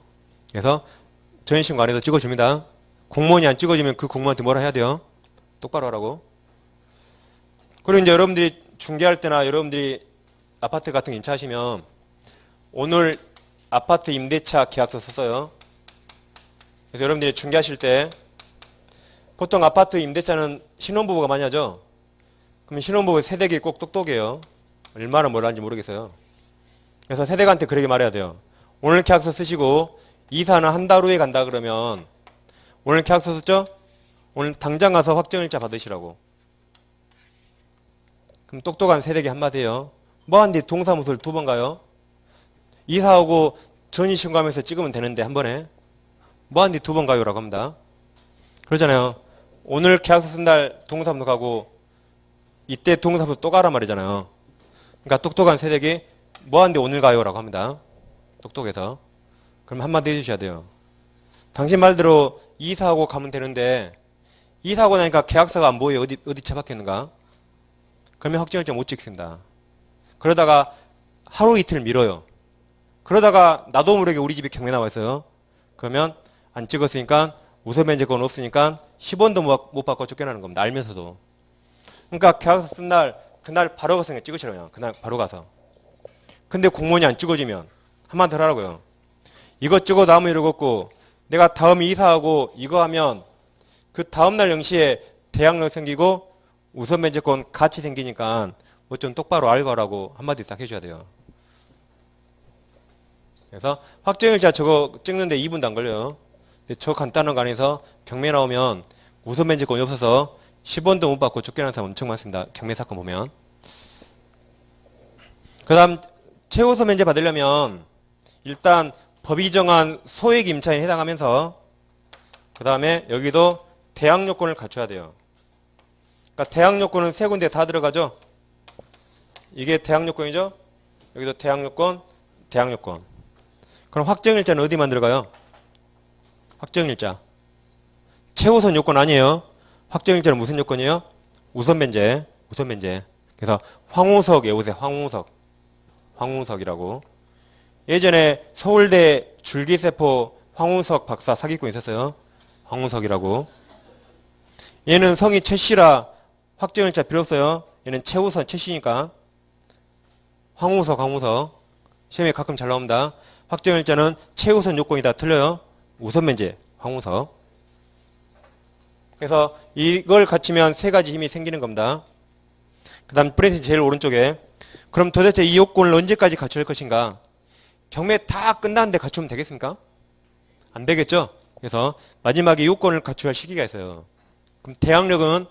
그래서 전입신고 안 해도 찍어줍니다. 공무원이 안 찍어주면 그 공무원한테 뭐라 해야 돼요? 똑바로 하라고. 그리고 이제 여러분들이 중개할 때나 여러분들이 아파트 같은 거 임차하시면 오늘 아파트 임대차 계약서 썼어요. 그래서 여러분들이 중개하실 때 보통 아파트 임대차는 신혼부부가 많이 하죠. 그럼 신혼부부 세대기 꼭 똑똑해요. 얼마나 뭘 하는지 모르겠어요. 그래서 세대가한테 그렇게 말해야 돼요. 오늘 계약서 쓰시고 이사는 한 달 후에 간다 그러면 오늘 계약서 썼죠? 오늘 당장 가서 확정일자 받으시라고. 그럼 똑똑한 세대기 한마디예요. 뭐한디 동사무소를 2번 가요? 이사하고 전입신고하면서 찍으면 되는데 한 번에 뭐한디 2번 가요라고 합니다. 그러잖아요. 오늘 계약서 쓴 날 동사무소 가고 이때 동사무소 또 가란 말이잖아요. 그러니까 똑똑한 세력이 뭐 하는데 오늘 가요라고 합니다. 똑똑해서. 그럼 한마디 해주셔야 돼요. 당신 말대로 이사하고 가면 되는데 이사하고 나니까 계약서가 안 보여요. 어디 처박혔는가? 그러면 확정일자 못 찍습니다. 그러다가 하루 이틀 미뤄요. 그러다가 나도 모르게 우리 집에 경매 나와 있어요. 그러면 안 찍었으니까 우선면제권 없으니까 10원도 못 받고 쫓겨나는 겁니다. 알면서도. 그러니까 계약서 쓴 날 그날 바로 가서 그냥 찍으시라고요. 그날 바로 가서. 근데 공무원이 안 찍어지면 한마디 더 하라고요. 이것 찍어도 아무 일 없고 내가 다음에 이사하고 이거 하면 그 다음날 0시에 대항력 생기고 우선면제권 같이 생기니까 뭐 좀 똑바로 알고 하라고 한마디 딱 해줘야 돼요. 그래서 확정일자 저거 찍는데 2분도 안 걸려요. 근데 저 간단한 거 안에서 경매 나오면 우선면제권이 없어서 10원도 못 받고 쫓겨나는 사람 엄청 많습니다. 경매 사건 보면. 그 다음 최우선 면제 받으려면 일단 법이 정한 소액 임차인에 해당하면서 그 다음에 여기도 대항 요건을 갖춰야 돼요. 그러니까 대항 요건은 세 군데 다 들어가죠. 이게 대항 요건이죠. 여기도 대항 요건, 대항 요건. 그럼 확정일자는 어디만 들어가요? 확정일자. 최우선 요건 아니에요. 확정일자는 무슨 요건이에요? 우선면제. 우선면제. 그래서 황우석 외우세요. 황우석이라고. 예전에 서울대 줄기세포 황우석 박사 사기꾼 있었어요. 황우석이라고. 얘는 성이 최씨라 확정일자 필요 없어요. 얘는 최우선 최씨니까. 황우석. 시험에 가끔 잘 나옵니다. 확정일자는 최우선 요건이다. 틀려요. 우선면제. 황우석. 그래서 이걸 갖추면 세 가지 힘이 생기는 겁니다. 그 다음 브레이트 제일 오른쪽에 그럼 도대체 이 요건을 언제까지 갖출 것인가? 경매 다 끝났는데 갖추면 되겠습니까? 안 되겠죠? 그래서 마지막에 요건을 갖춰야 할 시기가 있어요. 그럼 대항력은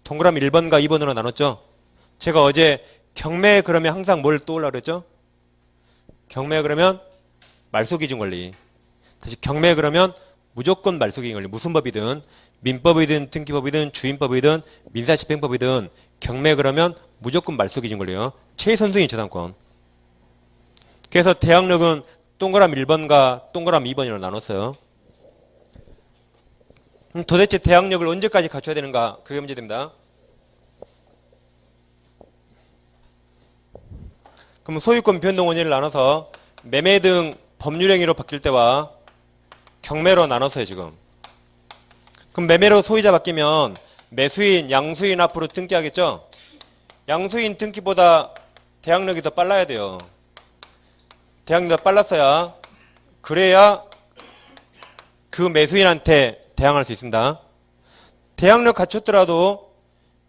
동그라미 1번과 2번으로 나눴죠? 제가 어제 경매 그러면 항상 뭘 떠올라 그랬죠? 경매 그러면 말소기준권리. 다시 경매 그러면 무조건 말소기준권리. 무슨 법이든 민법이든 등기법이든 주임법이든 민사집행법이든 경매 그러면 무조건 말소기준권리요. 최선순위 저당권. 그래서 대항력은 동그라미 1번과 동그라미 2번으로 나눴어요. 도대체 대항력을 언제까지 갖춰야 되는가? 그게 문제됩니다. 그럼 소유권 변동 원인을 나눠서 매매 등 법률행위로 바뀔 때와 경매로 나눠서요 지금. 그럼 매매로 소유자 바뀌면 매수인, 양수인 앞으로 등기하겠죠? 양수인 등기보다 대항력이 더 빨라야 돼요. 대항력이 더 빨랐어야 그래야 그 매수인한테 대항할 수 있습니다. 대항력 갖췄더라도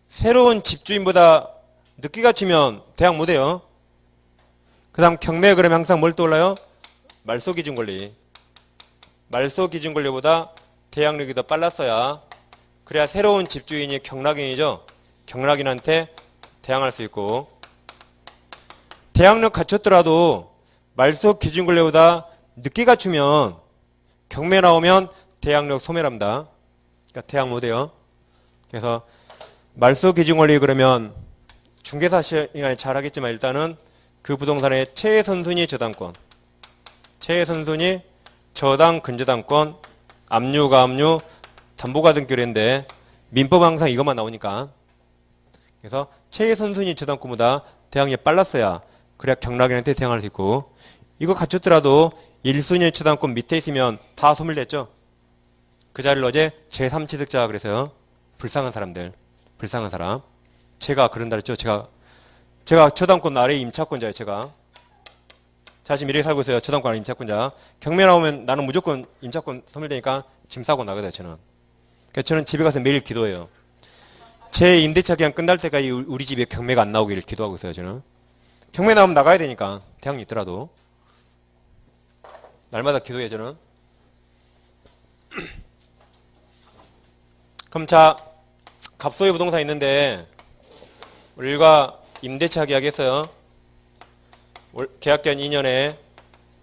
새로운 집주인보다 늦게 갖추면 대항 못해요. 그 다음 경매 그러면 항상 뭘 떠올라요? 말소기준권리. 말소기준권리보다 대항력이 더 빨랐어야 그래야 새로운 집주인이 경락인이죠. 경락인한테 대항할 수 있고 대항력 갖췄더라도 말소기준권리보다 늦게 갖추면 경매 나오면 대항력 소멸합니다. 그러니까 대항 못해요. 그래서 말소기준권리 그러면 중개사 시간에 잘 하겠지만 일단은 그 부동산의 최선순위 저당권, 최선순위 저당 근저당권, 압류가 압류, 담보가 등결인데 민법 항상 이것만 나오니까 그래서 최선순위 저당권보다 대항이 빨랐어야 그래야 경락인한테 대항할 수 있고 이거 갖췄더라도 1순위 저당권 밑에 있으면 다 소멸됐죠. 그 자리를 어제 제3취득자 그래서요. 불쌍한 사람들, 불쌍한 사람. 제가 그런다 그랬죠. 제가 저당권 아래 임차권자예요. 제가 자신 이렇게 살고 있어요. 저당권 아래 임차권자. 경매 나오면 나는 무조건 임차권 소멸되니까 짐 싸고 나가요. 저는. 그래서 저는 집에 가서 매일 기도해요. 제 임대차 기간 끝날 때까지 우리 집에 경매가 안 나오기를 기도하고 있어요. 저는. 경매 나오면 나가야 되니까 대항이 있더라도 날마다 기도해요. 저는. 그럼 자 갑소유 부동산 있는데 우리가 임대차 계약했어요. 계약기한 2년에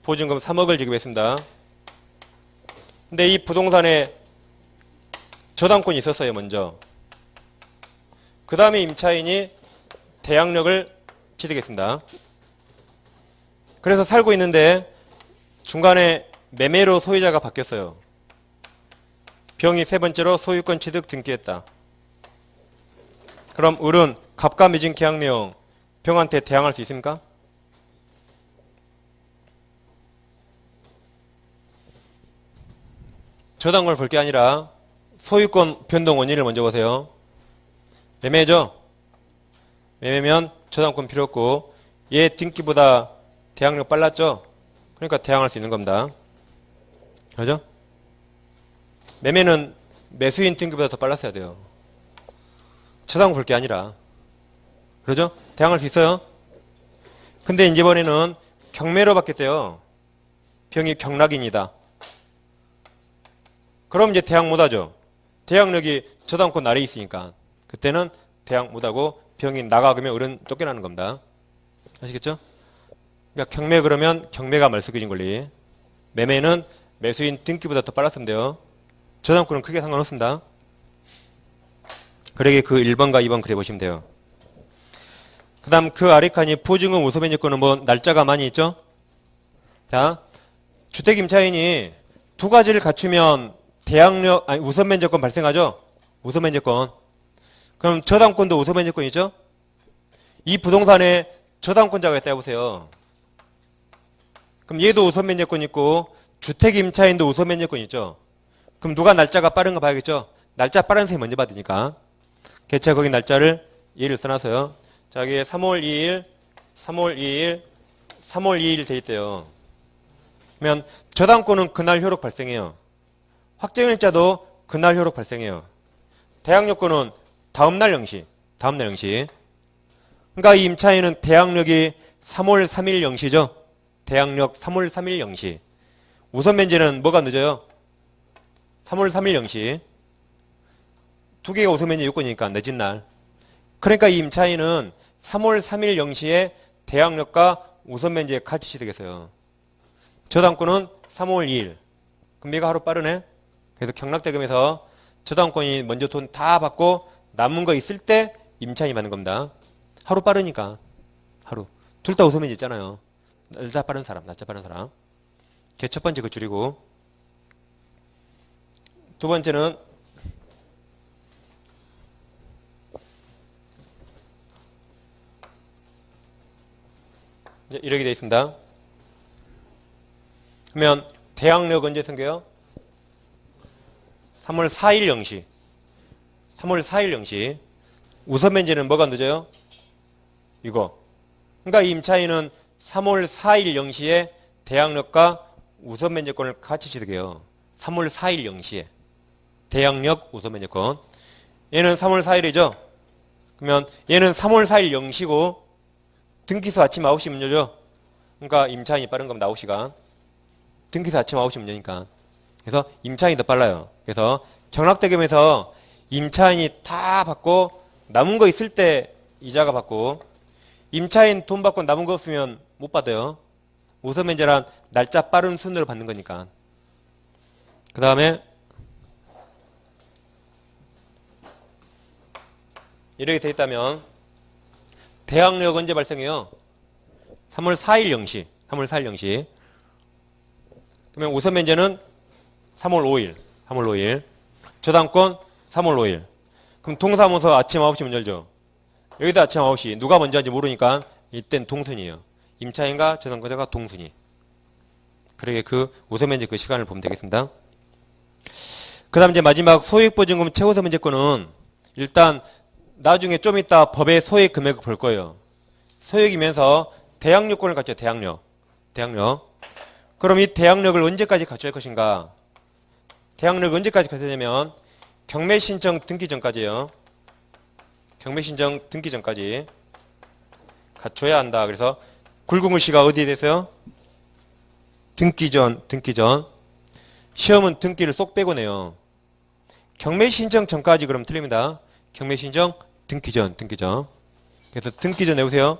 보증금 3억을 지급했습니다. 근데 이 부동산에 저당권이 있었어요. 먼저. 그 다음에 임차인이 대항력을 취득했습니다. 그래서 살고 있는데 중간에 매매로 소유자가 바뀌었어요. 병이 세 번째로 소유권 취득 등기했다. 그럼 을은 갑과 맺은 계약 내용 병한테 대항할 수 있습니까? 저당권을 볼 게 아니라 소유권 변동 원인을 먼저 보세요. 매매죠? 매매면 저당권 필요 없고 얘 등기보다 대항력 빨랐죠? 그러니까 대항할 수 있는 겁니다. 그죠? 매매는 매수인 등기보다 더 빨랐어야 돼요. 저당권 볼 게 아니라. 그러죠? 대항할 수 있어요? 근데 이번에는 경매로 바뀌었대요. 병이 경락인이다. 그럼 이제 대항 못하죠. 대항력이 저당권 아래에 있으니까 그때는 대항 못하고 병이 나가면 을은 쫓겨나는 겁니다. 아시겠죠? 그러니까 경매 그러면 경매가 말소기준 권리. 매매는 매수인 등기보다 더 빨랐으면 돼요. 저당권은 크게 상관없습니다. 그러게 그 1번과 2번 그려보시면 돼요. 그 다음 그 아래 칸이 보증금 우소면제권은 뭐 날짜가 많이 있죠? 자, 주택임차인이 두 가지를 갖추면 대항력, 아니, 우선면제권 발생하죠? 우선면제권. 그럼 저당권도 우선면제권이죠? 이 부동산에 저당권자가 있다 해보세요. 그럼 얘도 우선면제권 있고, 주택임차인도 우선면제권 있죠? 그럼 누가 날짜가 빠른가 봐야겠죠? 날짜 빠른 사람이 먼저 받으니까. 개체 거기 날짜를 얘를 써놨어요. 자, 여기에 3월 2일, 3월 2일, 3월 2일 돼 있대요. 그러면 저당권은 그날 효력 발생해요. 확정일자도 그날 효력 발생해요. 대항력권은 다음날 영시. 다음날 영시. 그러니까 이 임차인은 대항력이 3월 3일 영시죠. 대항력 3월 3일 영시. 우선면제는 뭐가 늦어요? 3월 3일 영시. 두 개가 우선면제 요건이니까 늦은 날. 그러니까 이 임차인은 3월 3일 영시에 대항력과 우선면제 같이 취득했어요. 저당권은 3월 2일. 그럼 얘가 하루 빠르네? 그래서 경락대금에서 저당권이 먼저 돈 다 받고 남은 거 있을 때 임차인이 받는 겁니다. 하루 빠르니까. 하루. 둘 다 우선면제 있잖아요. 날짜 빠른 사람, 날짜 빠른 사람. 걔 첫 번째 그 줄이고. 두 번째는 이제 이렇게 되어 있습니다. 그러면 대항력 언제 생겨요? 3월 4일 영시. 3월 4일 영시. 우선면제는 뭐가 늦어요? 이거. 그러니까 이 임차인은 3월 4일 영시에 대항력과 우선면제권을 같이 취득해요. 3월 4일 영시에. 대항력 우선면제권. 얘는 3월 4일이죠? 그러면 얘는 3월 4일 영시고 등기소 아침 9시 문 열죠? 그러니까 임차인이 빠른 겁니다. 9시간. 등기소 아침 9시 문 여니까. 그래서 임차인이 더 빨라요. 그래서 경락대금에서 임차인이 다 받고 남은 거 있을 때 이자가 받고 임차인 돈 받고 남은 거 없으면 못 받아요. 우선면제란 날짜 빠른 순으로 받는 거니까. 그 다음에 이렇게 돼 있다면 대항력 언제 발생해요? 3월 4일 영시. 3월 4일 영시. 그러면 우선면제는 3월 5일. 3월 5일. 저당권 3월 5일. 그럼 동사무소 아침 9시 문 열죠. 여기도 아침 9시. 누가 먼저 하는지 모르니까 이땐 동순이에요. 임차인과 저당권자가 동순이. 그러게 그 우선면제 그 시간을 보면 되겠습니다. 그 다음 이제 마지막 소액보증금 최우선면제권은 일단 나중에 좀 이따 법의 소액 금액을 볼 거예요. 소액이면서 대항력권을 갖죠. 대항력. 대항력. 그럼 이 대항력을 언제까지 갖춰야 할 것인가? 대항력을 언제까지 갖춰야 되냐면 경매신청 등기 전까지요. 경매신청 등기 전까지 갖춰야 한다. 그래서 굵은글씨가 어디에 대세요? 등기 전, 등기 전. 시험은 등기를 쏙 빼고 내요. 경매신청 전까지 그럼 틀립니다. 경매신청 등기 전, 등기 전. 그래서 등기 전 내보세요.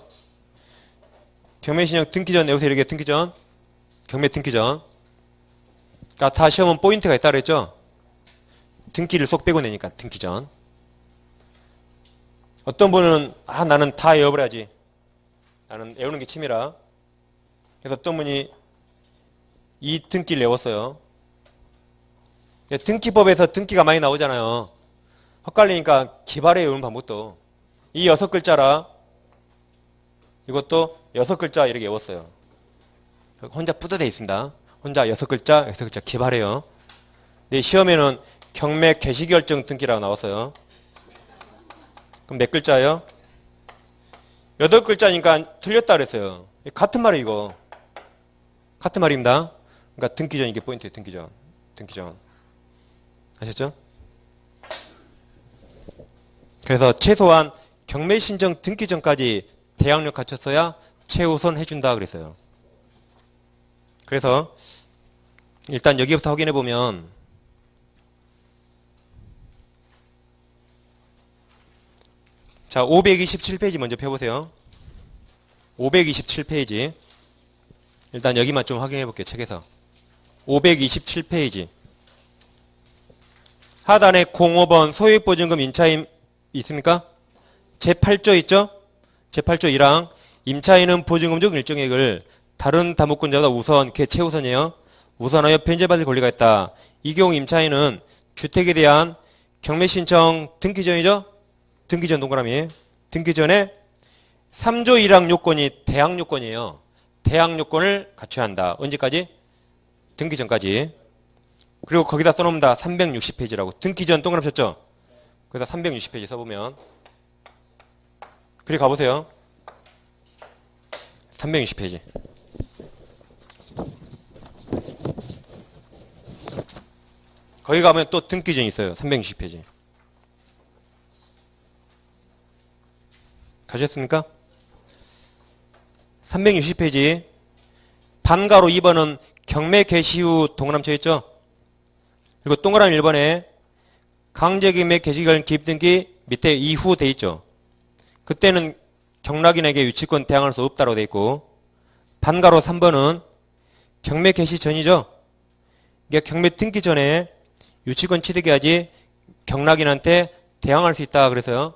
경매신청 등기 전 내보세요. 이렇게 등기 전. 경매 등기 전. 그러니까 다 시험은 포인트가 있다 그랬죠? 등기를 쏙 빼고 내니까 등기 전. 어떤 분은 나는 다 외워버려야지. 나는 외우는 게 취미라. 그래서 어떤 분이 이 등기를 외웠어요. 등기법에서 등기가 많이 나오잖아요. 헛갈리니까 기발에 외우는 방법도 이 6글자라 이것도 6글자 이렇게 외웠어요. 혼자 뿌듯해 있습니다. 혼자 6글자, 6글자 기발해요. 근데 시험에는 경매 개시결정 등기라고 나왔어요. 그럼 몇 글자예요? 8글자니까 틀렸다 그랬어요. 같은 말이에요, 이거. 같은 말입니다. 그러니까 등기전 이게 포인트예요, 등기전. 등기전. 아셨죠? 그래서 최소한 경매 신청 등기 전까지 대항력 갖췄어야 최우선 해준다 그랬어요. 그래서 일단 여기부터 확인해 보면 자, 527페이지 먼저 펴보세요. 527페이지. 일단 여기만 좀 확인해 볼게요, 책에서. 527페이지. 하단에 05번 소유보증금 임차인 있습니까? 제8조 있죠? 제8조 1항 임차인은 보증금 중 일정액을 다른 다목권자보다 우선, 최우선이에요. 우선하여 변제받을 권리가 있다. 이 경우 임차인은 주택에 대한 경매신청 등기 전이죠? 등기 전 동그라미. 등기 전에 3조 1항 요건이 대항 요건이에요. 대항 요건을 갖춰야 한다. 언제까지? 등기 전까지. 그리고 거기다 써놓습니다. 360페이지라고. 등기 전 동그라미 쳤죠? 그래서 360페이지 써보면. 그리 가보세요. 360페이지. 거기 가면 또 등기 전이 있어요. 360페이지. 가셨습니까? 360페이지. 반가로 2번은 경매 개시 후 동그라미 쳐있죠? 그리고 동그라미 1번에 강제경매 개시결 기입등기 밑에 이후 돼 있죠? 그때는 경락인에게 유치권 대항할 수 없다고 돼 있고, 반가로 3번은 경매 개시 전이죠? 이게 경매 등기 전에 유치권 취득해야지 경락인한테 대항할 수 있다 그래서요.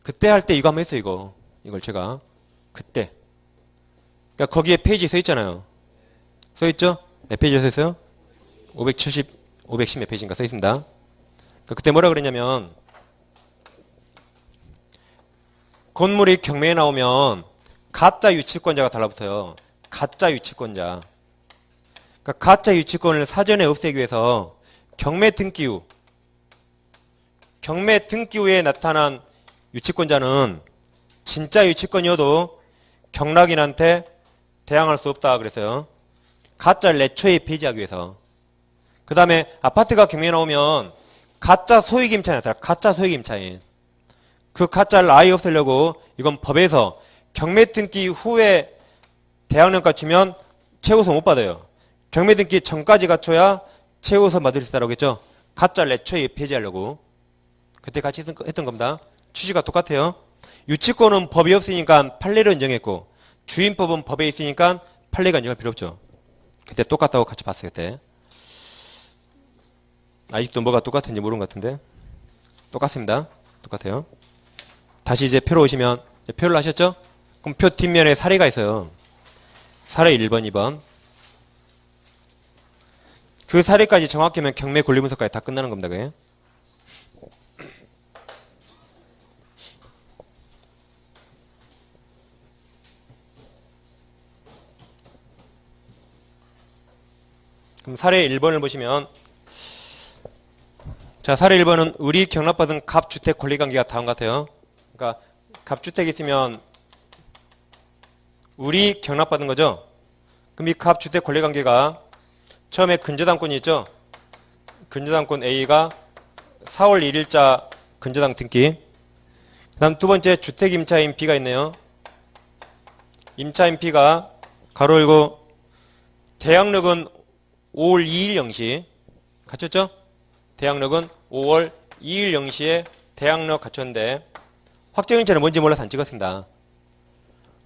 그때 할 때 이거 한번 했어요, 이거. 이걸 제가. 그때. 그러니까 거기에 페이지 써 있잖아요. 써 있죠? 몇 페이지에 써 있어요? 570, 510 몇 페이지인가 써 있습니다. 그러니까 그때 뭐라 그랬냐면, 건물이 경매에 나오면 가짜 유치권자가 달라붙어요. 가짜 유치권자. 그러니까 가짜 유치권을 사전에 없애기 위해서 경매 등기 후에 나타난 유치권자는 진짜 유치권이어도 경락인한테 대항할 수 없다 그랬어요. 가짜를 애초에 폐지하기 위해서. 그 다음에 아파트가 경매에 나오면 가짜 소유임차인 나타나. 가짜 소유임차인. 그 가짜를 아예 없애려고 이건 법에서 경매 등기 후에 대항력 갖추면 최우선 못 받아요. 경매 등기 전까지 갖춰야 최우선 받을 수 있다고 했죠. 가짜를 애초에 폐지하려고. 그때 같이 했던 겁니다. 취지가 똑같아요. 유치권은 법이 없으니까 판례를 인정했고, 주인법은 법에 있으니까 판례가 인정할 필요 없죠. 그때 똑같다고 같이 봤어요, 그때. 아직도 뭐가 똑같은지 모르는 것 같은데. 똑같습니다. 똑같아요. 다시 이제 표로 오시면, 이제 표를 하셨죠? 그럼 표 뒷면에 사례가 있어요. 사례 1번, 2번. 그 사례까지 정확히 하면 경매 권리 분석까지 다 끝나는 겁니다, 그게. 그럼 사례 1번을 보시면, 자, 사례 1번은 의리 경락받은 갑주택 권리관계가 다음 같아요. 그러니까 갑주택이 있으면 의리 경락받은 거죠. 그럼 이 갑주택 권리관계가 처음에 근저당권이 있죠. 근저당권 A가 4월 1일자 근저당 등기. 그 다음 두 번째 주택임차인 B가 있네요. 임차인 B가 가로 열고 대항력은 5월 2일 0시 갖췄죠? 대항력은 5월 2일 0시에 대항력 갖췄는데 확정일자는 뭔지 몰라서 안 찍었습니다.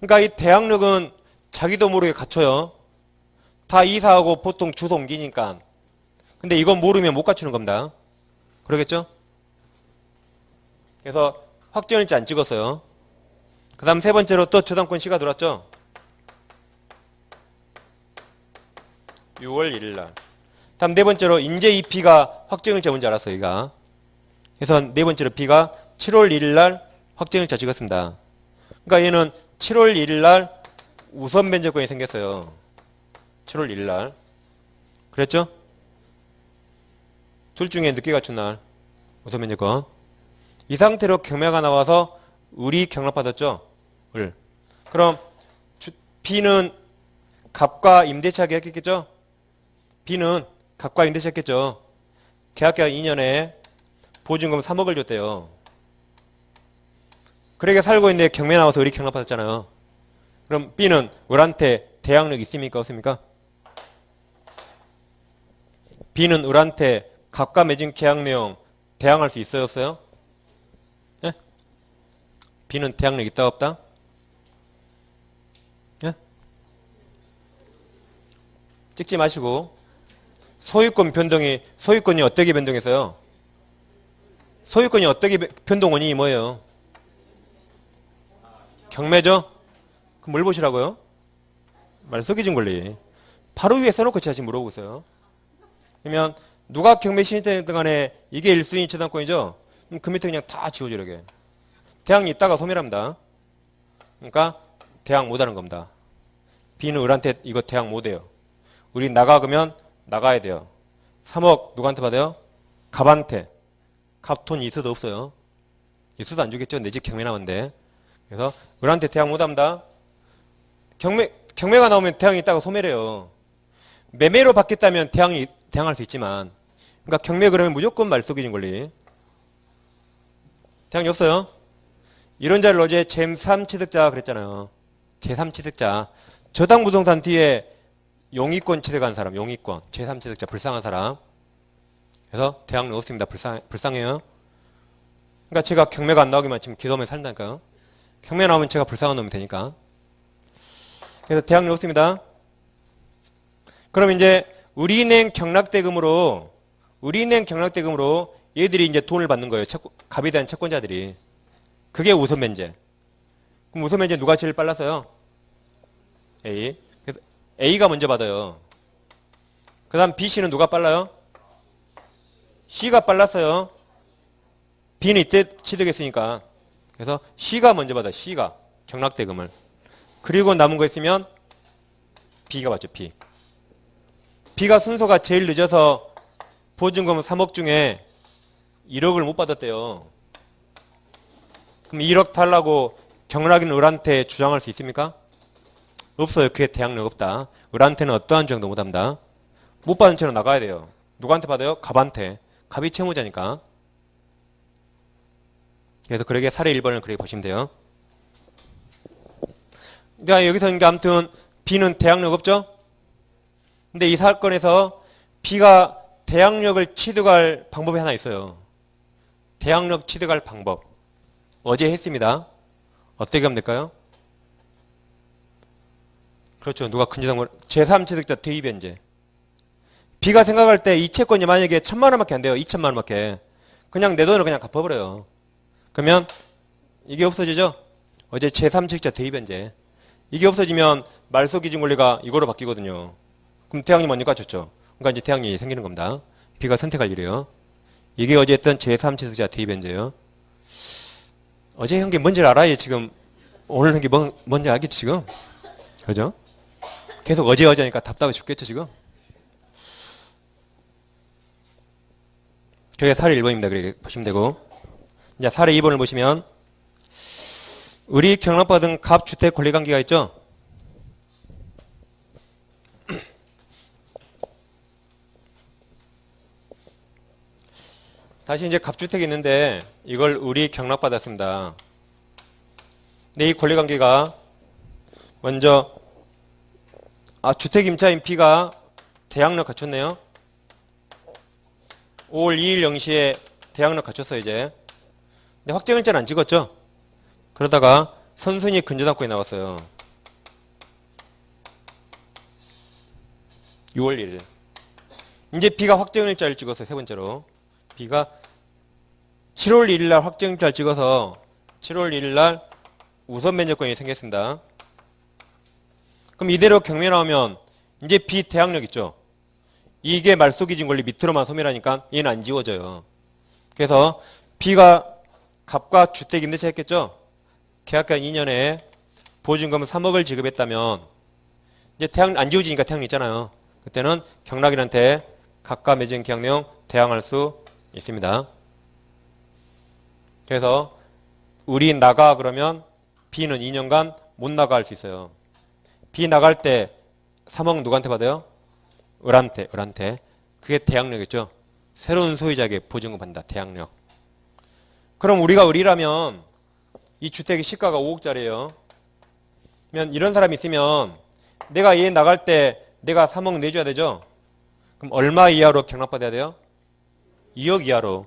그러니까 이 대항력은 자기도 모르게 갖춰요. 다 이사하고 보통 주소 옮기니까. 근데 이건 모르면 못 갖추는 겁니다. 그러겠죠? 그래서 확정일자 안 찍었어요. 그 다음 세 번째로 또 저당권 C가 들어왔죠. 6월 1일 날. 다음 네 번째로 인제 이 B가 확정일자 뭔지 알았어요. 여기가. 그래서 네 번째로 B가 7월 1일 날 확정일자 찍었습니다. 그러니까 얘는 7월 1일 날 우선 변제권이 생겼어요. 7월 1일 날. 그랬죠? 둘 중에 늦게 갖춘 날 우선 변제권. 이 상태로 경매가 나와서 을이 경락받았죠? 을. 그럼 B는 갑과 임대차 계약했겠죠? B는 갑과 임대차 했겠죠? 계약계약 2년에 보증금 3억을 줬대요. 그러게 살고 있는데 경매 나와서 을이 경락받았잖아요. 그럼 B는 을한테 대항력 있습니까? 없습니까? B는 을한테 갑과 맺은 계약 내용 대항할 수 있어요? 없어요? 예? B는 대항력 있다 없다? 예? 찍지 마시고 소유권 변동이 소유권이 어떻게 변동했어요? 소유권이 어떻게 변동 원인이 뭐예요? 경매죠? 그럼 뭘 보시라고요? 말소기준 권리. 바로 위에 써놓고 제가 지금 물어보고 있어요. 그러면 누가 경매 신청했든 간에 이게 1순위 저당권이죠? 그럼 그 밑에 그냥 다 지워줘 이렇게. 대항이 있다가 소멸합니다. 그러니까 대항 못하는 겁니다. B는 을한테 이거 대항 못해요. 우리 나가 그러면 나가야 돼요. 3억 누구한테 받아요? 갑한테. 갑 돈 있어도 없어요. 있어도 안 주겠죠. 내 집 경매 나오는데. 그래서 을한테 대항 못합니다. 경매가 나오면 대항이 있다가 소멸해요. 매매로 받겠다면 대항할 수 있지만, 그러니까 경매 그러면 무조건 말소기준 권리. 대항이 없어요. 이런 자를 어제 제3취득자 그랬잖아요. 제3취득자. 저당 부동산 뒤에 용의권 취득한 사람, 용의권. 제3취득자 불쌍한 사람. 그래서 대항력 없습니다. 불쌍해요. 그러니까 제가 경매가 안 나오기만 지금 기도하면 산다니까요. 경매 나오면 제가 불쌍한 놈이 되니까. 그래서 대항력 없습니다. 그럼 이제 우리은행 경락대금으로 얘들이 이제 돈을 받는 거예요. 갑에 대한 채권자들이. 그게 우선 변제. 그럼 우선 변제 누가 제일 빨랐어요? A. 그래서 A가 먼저 받아요. 그 다음 B, C는 누가 빨라요? C가 빨랐어요. B는 이때 취득했으니까. 그래서 C가 먼저 받아요. C가 경락대금을. 그리고 남은 거 있으면 B가 받죠. B. B가 순서가 제일 늦어서 보증금 3억 중에 1억을 못 받았대요. 그럼 1억 달라고 경락인 을한테 주장할 수 있습니까? 없어요. 그게 대항력 없다. 을한테는 어떠한 주장도 못합니다. 못 받은 채로 나가야 돼요. 누구한테 받아요? 갑한테. 갑이 채무자니까. 그래서 그러게 사례 1번을 그렇게 보시면 돼요. 그러니까 여기서 이제 아무튼 B는 대항력 없죠? 근데 이 사건에서 B가 대항력을 취득할 방법이 하나 있어요. 대항력 취득할 방법. 어제 했습니다. 어떻게 하면 될까요? 그렇죠. 누가 근저당권 제3취득자 대입변제. B가 생각할 때 이 채권이 만약에 1,000만 원밖에 안 돼요. 2,000만 원밖에. 그냥 내 돈을 그냥 갚아버려요. 그러면 이게 없어지죠? 어제 제3취득자 대입변제. 이게 없어지면 말소기준 권리가 이거로 바뀌거든요. 그럼 대항이 뭡니까? 좋죠. 그러니까 이제 대항이 생기는 겁니다. B가 선택할 일이에요. 이게 어제 했던 제3취득자 대입변제예요. 어제 한 게 뭔지를 알아야 지금 오늘 한 게 뭔지 알겠죠 지금? 그죠? 계속 어제 하니까 답답해 죽겠죠 지금? 그게 사례 1번입니다. 그렇게 보시면 되고. 이제 사례 2번을 보시면 을이 경락받은 갑주택 권리관계가 있죠? 다시 이제 갑주택이 있는데 이걸 을이 경락받았습니다. 근데 이 권리관계가 먼저 주택임차인 B가 대항력 갖췄네요. 5월 2일 0시에 대항력 갖췄어요 이제. 근데 확정일자는 안 찍었죠? 그러다가 선순위 근저당권이 나왔어요. 6월 1일. 이제 B가 확정일자를 찍었어요. 세 번째로. B가 7월 1일 날 확정일자를 찍어서 7월 1일 날 우선 면제권이 생겼습니다. 그럼 이대로 경매 나오면 이제 B 대항력 있죠. 이게 말소기준 권리 밑으로만 소멸하니까 얘는 안 지워져요. 그래서 B가 갑과 주택 임대차 했겠죠. 계약기간 2년에 보증금 3억을 지급했다면 이제 대항 안 지워지니까 대항력 있잖아요. 그때는 경락인한테 갑과 맺은 계약 내용 대항할 수 있습니다. 그래서 우리 나가 그러면 B는 2년간 못 나가 할 수 있어요. B 나갈 때 3억 누구한테 받아요? 을한테. 그게 대항력이죠. 새로운 소유자에게 보증금 받는다. 대항력. 그럼 우리가 을이라면 이 주택의 시가가 5억짜리예요. 그러면 이런 사람이 있으면 내가 얘 나갈 때 내가 3억 내줘야 되죠. 그럼 얼마 이하로 경락받아야 돼요? 2억 이하로.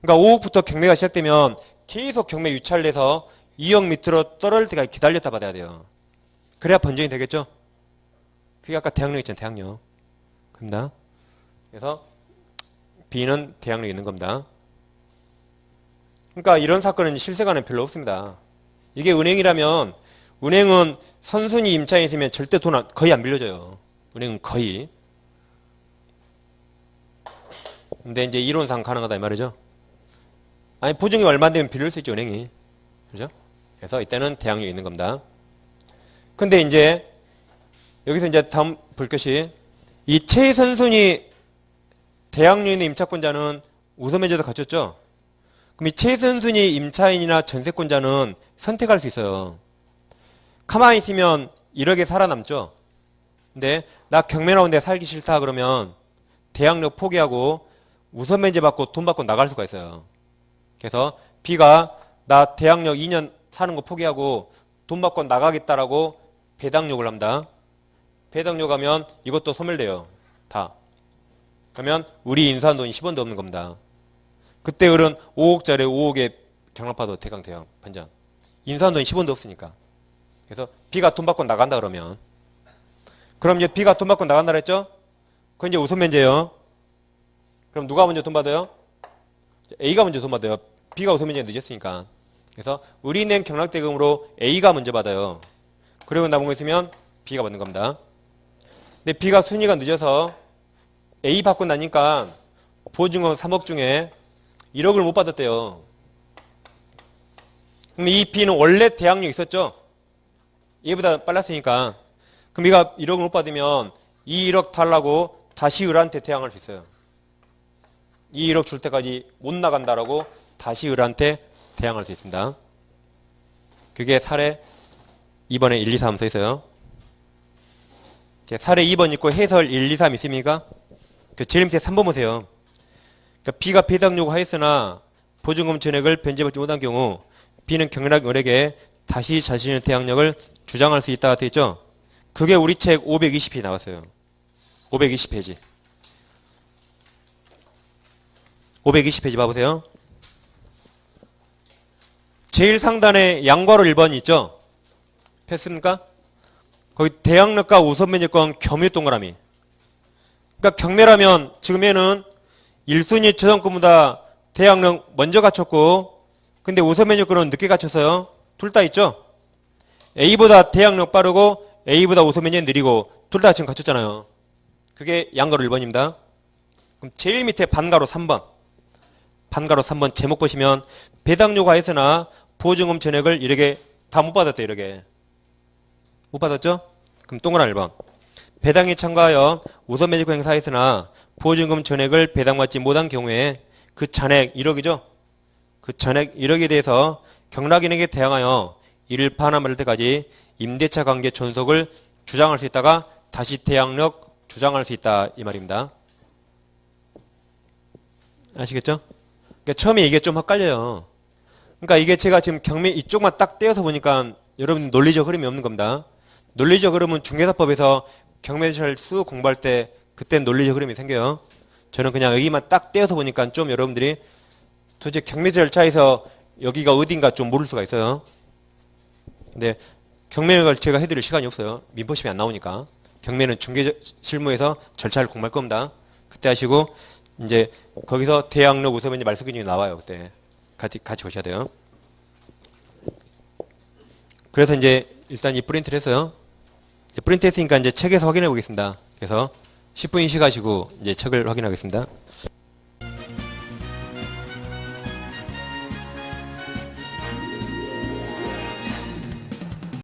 그러니까 5억부터 경매가 시작되면 계속 경매 유찰을 해서 2억 밑으로 떨어질 때까지 기다렸다 받아야 돼요. 그래야 번정이 되겠죠? 그게 아까 대항력 있잖아요. 대항력. 그럽니다. 그래서 B는 대항력이 있는 겁니다. 그러니까 이런 사건은 실세가는 별로 없습니다. 이게 은행이라면 은행은 선순위 임차인이 있으면 절대 돈 거의 안 빌려줘요. 은행은 거의. 근데 이제 이론상 가능하다 이 말이죠. 아니 보증이 얼마 되면 빌릴 수 있죠 은행이. 그죠? 그래서 이때는 대항력이 있는 겁니다. 근데 이제 여기서 이제 다음 볼 것이 이 최선순위 대항력 있는 임차권자는 우선 면제도 갖췄죠. 그럼 이 최선순위 임차인이나 전세권자는 선택할 수 있어요. 가만히 있으면 1억에 살아남죠. 근데 나 경매 나오는데 살기 싫다 그러면 대항력 포기하고 우선 면제 받고 돈 받고 나갈 수가 있어요. 그래서 B가 나 대항력 2년 사는 거 포기하고 돈 받고 나가겠다라고 배당요구를 합니다. 배당요 하면 이것도 소멸돼요. 다. 그러면 우리 인수한 돈이 10원도 없는 겁니다. 그때 을은 5억짜리 5억에 경락받아도 대강돼요. 반전. 인수한 돈이 10원도 없으니까. 그래서 B가 돈 받고 나간다 그러면. 그럼 이제 B가 돈 받고 나간다 그랬죠? 그건 이제 우선 면제예요. 그럼 누가 먼저 돈 받아요? A가 먼저 돈 받아요. B가 우선 면제가 늦었으니까. 그래서 을이낸 경락대금으로 A가 먼저 받아요. 그리고 남은 거 있으면 B가 받는 겁니다. 근데 B가 순위가 늦어서 A 받고 나니까 보증금 3억 중에 1억을 못 받았대요. 그럼 이 B는 원래 대항력 있었죠? 얘보다 빨랐으니까. 그럼 얘가 1억을 못 받으면 이 1억 달라고 다시 을한테 대항할 수 있어요. 이 1억 줄 때까지 못 나간다라고 다시 을한테 대항할 수 있습니다. 그게 사례 2번에 1, 2, 3 써 있어요. 사례 2번 있고 해설 1, 2, 3 있습니까? 제일 밑에 3번 보세요. 그러니까 B가 배당 요구하였으나 보증금 전액을 변제받지 못한 경우 B는 경락 을에게 다시 자신의 대항력을 주장할 수 있다가 되어 있죠. 그게 우리 책 520페이지 나왔어요. 520페이지. 520페이지 봐보세요. 제일 상단에 양괄호 1번 있죠. 폈습니까? 거기 대항력과 우선 면제권 겸유 동그라미. 그러니까 경매라면 지금 얘는 1순위 저당권보다 대항력 먼저 갖췄고 근데 우선 면제권은 늦게 갖췄어요. 둘 다 있죠. A보다 대항력 빠르고 A보다 우선 면제 느리고 둘 다 지금 갖췄잖아요. 그게 양괄호 1번입니다. 그럼 제일 밑에 반괄호 3번. 반괄호 3번 제목 보시면 배당 요구하였으나 보증금 전액을 이렇게 다 못 받았대 이렇게. 못 받았죠? 그럼 동그란 1번. 배당에 참가하여 우선 면제권 행사했으나 보증금 전액을 배당받지 못한 경우에 그 잔액 1억이죠? 그 잔액 1억에 대해서 경락인에게 대항하여 이를 반환받을 때까지 임대차 관계 존속을 주장할 수 있다가 다시 대항력 주장할 수 있다 이 말입니다. 아시겠죠? 그러니까 처음에 이게 좀 헷갈려요. 그러니까 이게 제가 지금 경매 이쪽만 딱 떼어서 보니까 여러분 논리적 흐름이 없는 겁니다. 논리적 흐름은 중개사법에서 경매절 수 공부할 때 그때 논리적 흐름이 생겨요. 저는 그냥 여기만 딱 떼어서 보니까 좀 여러분들이 도대체 경매 절차에서 여기가 어딘가 좀 모를 수가 있어요. 근데 경매를 제가 해드릴 시간이 없어요. 민법심이 안 나오니까. 경매는 중개 실무에서 절차를 공부할 겁니다. 그때 하시고 이제 거기서 대항력 우선면제 말소 기준이 나와요. 그때 같이 보셔야 돼요. 그래서 이제 일단 이 프린트를 했어요. 이제 프린트 했으니까 이제 책에서 확인해 보겠습니다. 그래서 10분 쉬가지고 이제 책을 확인하겠습니다.